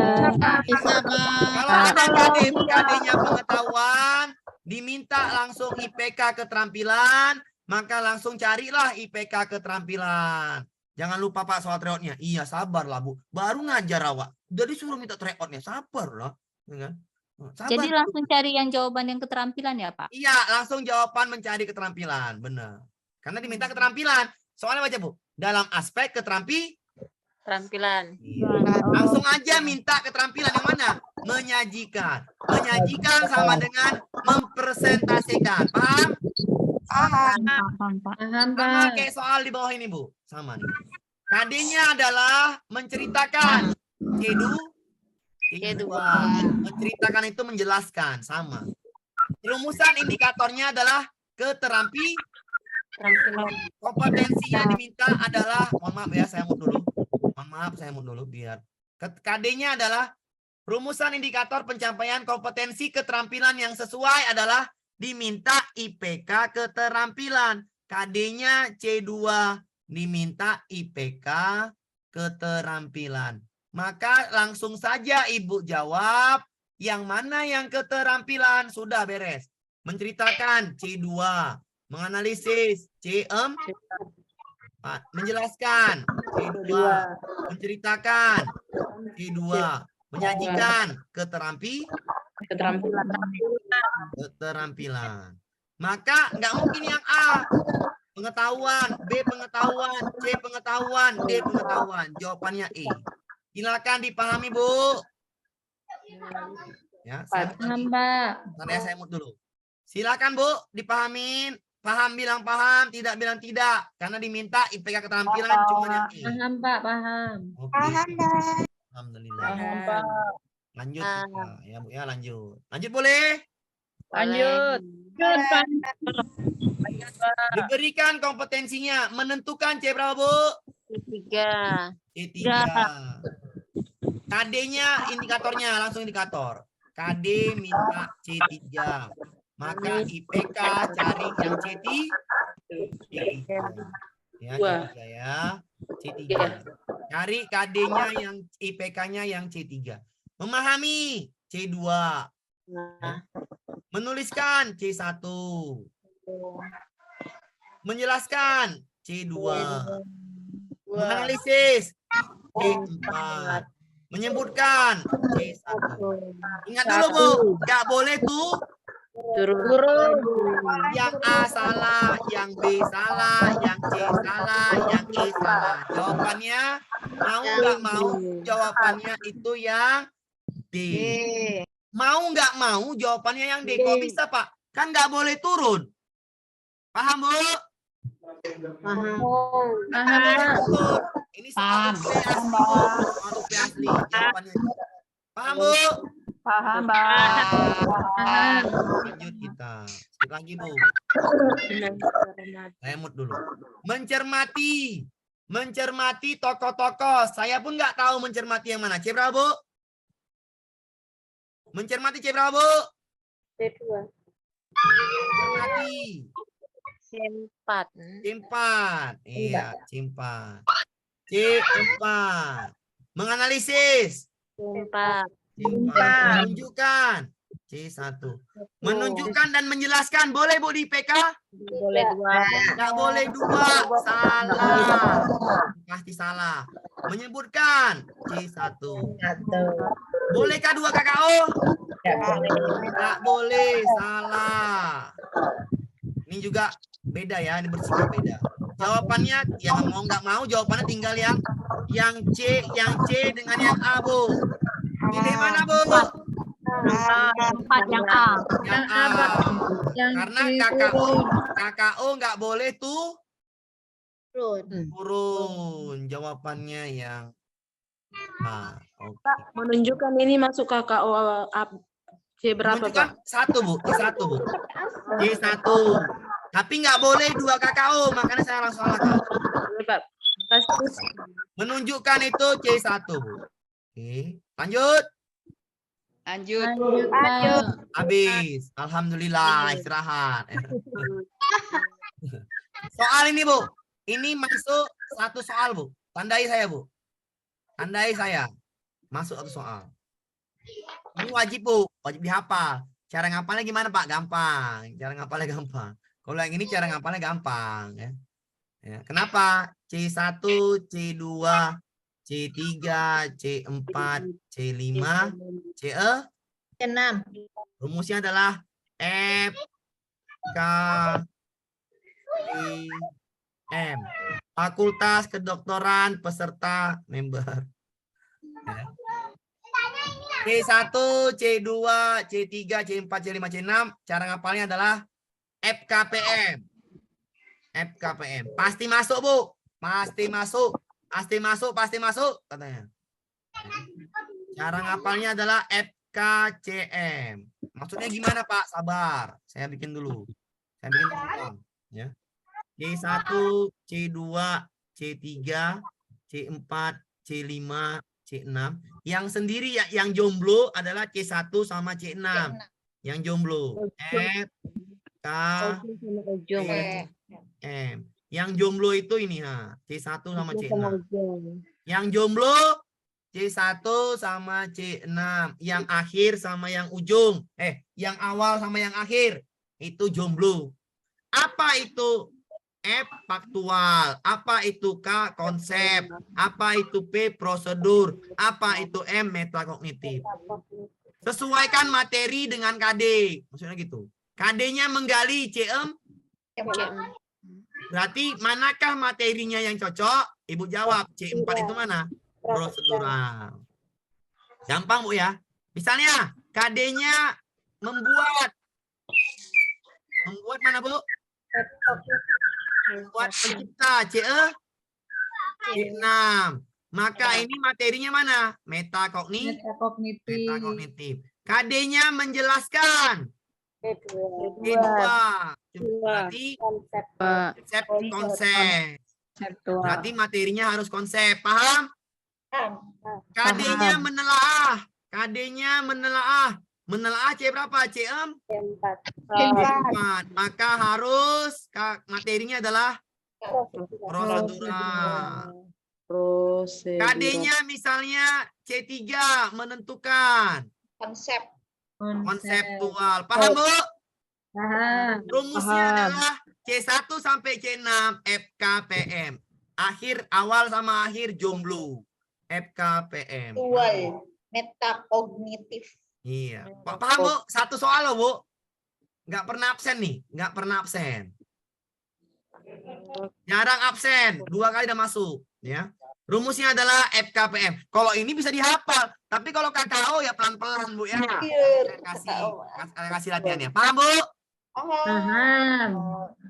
Kalau ada KD-nya pengetahuan, diminta langsung IPK keterampilan, maka langsung carilah IPK keterampilan. Jangan lupa, Pak, soal tryoutnya. Iya, sabarlah, Bu. Baru ngajar awak. Udah disuruh minta tryoutnya. Sabarlah. Sabar Jadi dulu. langsung cari yang jawaban yang keterampilan ya, Pak? Iya, langsung jawaban mencari keterampilan, benar. Karena diminta keterampilan. Soalnya baca, Bu. Dalam aspek Keterampilan. Iya. Langsung aja minta keterampilan yang mana? Menyajikan. Menyajikan sama dengan mempresentasikan. Paham? Paham, Pak. Paham, Sama Pak. kayak soal di bawah ini, Bu. Sama nih. KD-nya adalah menceritakan. C2. Menceritakan itu menjelaskan. Sama. Rumusan indikatornya adalah keterampilan. Kompetensi yang diminta adalah, mohon maaf ya, saya mute dulu. Mohon maaf, saya mute dulu biar. KD-nya adalah rumusan indikator pencapaian kompetensi keterampilan yang sesuai adalah diminta IPK keterampilan. KD-nya C2, diminta IPK keterampilan. Maka langsung saja Ibu jawab yang mana yang keterampilan. Sudah beres. Menceritakan C2. Menganalisis C4, menjelaskan C2, menceritakan C2, menyajikan keterampilan. Maka nggak mungkin yang A pengetahuan, B pengetahuan, C pengetahuan, D pengetahuan. Jawabannya E. Silakan dipahami, Bu. Ya, Paham, Pak. saya mute dulu. Silakan, Bu, dipahamin. Paham bilang paham, tidak bilang tidak. Karena diminta IPK keterampilan cuma yang E. Paham, Pak. Paham. Oke. Paham, Pak. Alhamdulillah. Pak. Lanjut kita. Ya, Bu, ya, lanjut. Lanjut boleh? Lanjut. Diberikan kompetensinya. Menentukan C berapa, Bu? Tiga. C3. KD-nya indikatornya, langsung indikator. KD minta C3. Maka IPK cari yang C3. Ya, C3 ya. C3. Cari KD-nya yang IPK-nya yang C3. Memahami C2. Ya. Menuliskan C1. Menjelaskan C2. Menganalisis C4. Menyebutkan C1. Ingat dulu, Bu, nggak boleh tuh yang A salah, yang B salah, yang C salah, yang E salah. Jawabannya mau nggak mau, jawabannya itu yang D. Mau nggak mau, jawabannya yang D. Kok bisa, Pak? Kan nggak boleh turun. Paham, Bu? Paham. Ini soal UP asli. Jawabannya. Paham, Bu? Paham, Pak. Lanjut kita. Sekali lagi, Bu. Saya mute dulu. Mencermati. Mencermati tokoh-tokoh. Saya pun nggak tahu mencermati yang mana. C berapa, Bu? Mencermati C berapa, Bu? C2. Mencermati. C4. C4. Iya, C4. C4. Menganalisis. C4. Menunjukkan. C1. Menunjukkan dan menjelaskan. Boleh, Bu, di PK? Boleh 2. Nggak boleh 2. Salah. Pasti salah. Menyebutkan. C1. Bolehkah 2 KKO? Nggak boleh. Salah. Ini juga beda ya. Ini bersikap beda. Jawabannya yang mau nggak mau, jawabannya tinggal yang C dengan yang A, Bu. Pilih mana, Bu? Yang A. Yang A. Karena KKO nggak boleh tuh turun. Jawabannya yang A. Oke. Menunjukkan ini masuk KKO C berapa, Menunjukkan Pak? 1, Bu. C1, Bu. C1. Tapi nggak boleh 2 KKO, makanya saya langsung salah. Boleh, Pak. Kasih. Menunjukkan itu C1, Bu. Oke. Lanjut. Lanjut. Habis. Alhamdulillah, istirahat. Soal ini, Bu. Ini masuk 1 soal, Bu. Tandai saya, Bu. Tandai saya. Masuk 1 soal. Ini wajib, Bu. Wajib dihafal. Cara ngapalnya gimana, Pak? Gampang. Cara ngapalnya gampang. Kalau yang ini cara ngapalnya gampang. Ya. Ya. Kenapa? C1, C2, C3, C4, C5, CE, C6. Rumusnya adalah F K I M. Fakultas Kedokteran peserta member. Ya. C1, C2, C3, C4, C5, C6. Cara ngapalnya adalah FKPM. FKPM. Pasti masuk, Bu. Pasti masuk. Pasti masuk, pasti masuk katanya. Cara ngapalnya adalah FKCM. Maksudnya gimana, Pak? Sabar. Saya bikin dulu. Saya bikin dulu. Ya. C1, C2, C3, C4, C5, C6. Yang sendiri ya, yang jomblo adalah C1 sama C6. Yang jomblo. F, K, M. Yang jomblo itu ini, C1 sama C6. Yang jomblo C1 sama C6. Yang akhir sama yang ujung. Yang awal sama yang akhir. Itu jomblo. Apa itu F faktual? Apa itu K konsep? Apa itu P prosedur? Apa itu M metakognitif? Sesuaikan materi dengan KD. Maksudnya gitu. KD-nya menggali CM. Berarti manakah materinya yang cocok? Ibu jawab. C4 itu mana? Prosedural. Gampang, Bu ya. Misalnya KD-nya membuat mana, Bu? Membuat pencipta C6. Maka ini materinya mana? Metakognitif. KD-nya menjelaskan. P2. Berarti konsep. Berarti materinya harus konsep. Paham? KD-nya menelaah. Menelaah C berapa? C4. Maka harus materinya adalah prosedural. KD-nya misalnya C3 menentukan konseptual. Paham, Bu? Rumusnya adalah C1 sampai C6 FKPM. Awal sama akhir jomblo. FKPM. Metakognitif. Iya. Paham, Bu? Satu soal loh, Bu. Nggak pernah absen nih. Nggak pernah absen. Jarang absen. 2 kali udah masuk. Ya. Rumusnya adalah FKPM. Kalau ini bisa dihafal. Tapi kalau KKO ya pelan-pelan, Bu ya. Saya kasih latihannya. Paham, Bu?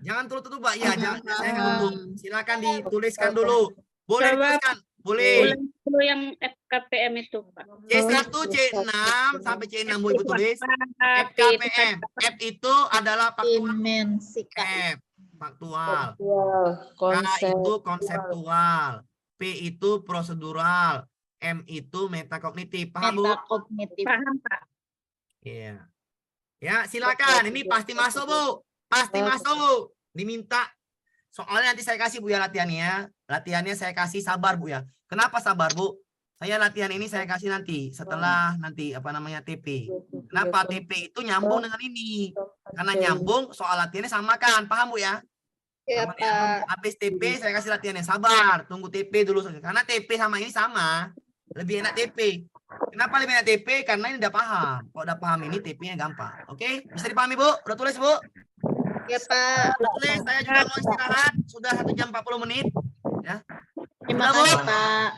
Jangan tutup, Pak. Ya, jangan. Saya nunggu. Silakan dituliskan dulu. Boleh dituliskan. Boleh. Dulu yang FKPM itu, Pak. C1, C6 sampai C6, Bu, Ibu tulis. FKPM. F itu adalah faktual. F, faktual. K itu konseptual. P itu prosedural. M itu metakognitif. Paham, Bu? Paham, Pak. Iya. Ya, silakan. Ini pasti masuk, Bu. Pasti masuk. Diminta. Soalnya nanti saya kasih, Bu, ya latihannya. Latihannya saya kasih, sabar, Bu, ya. Kenapa sabar, Bu? Saya latihan ini saya kasih nanti setelah TP. Kenapa? TP itu nyambung dengan ini. Karena nyambung, soal latihannya samakan. Paham, Bu, ya? Ya, Pak. Habis TP saya kasih latihannya. Sabar, tunggu TP dulu. Karena TP sama ini sama. Lebih enak TP. Kenapa lebih enak TP? Karena ini udah paham. Kalau udah paham ini TP-nya gampang. Oke? Bisa dipahami, Bu? Udah tulis, Bu? Ya, Pak. Udah tulis. Saya juga mau istirahat. Sudah 1 jam 40 menit. Ya. Terima kasih, Pak.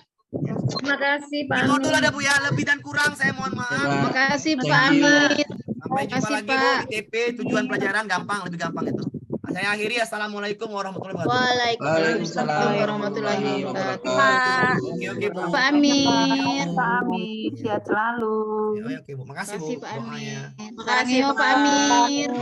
Terima kasih, Pak. Di modul ada, Bu, ya. Lebih dan kurang saya mohon maaf. Terima kasih, Pak Amin. Sampai jumpa lagi, Bu, di TP. Tujuan pelajaran gampang. Lebih gampang itu. Saya akhiri. Assalamualaikum warahmatullahi wabarakatuh. Waalaikumsalam warahmatullahi wabarakatuh. Oke, Bu. Pak Amin. Pak Amin, sehat selalu. Oke, Bu. Makasih, Bu. Makasih, Pak Amin. Doanya. Makasih, Pak Amin.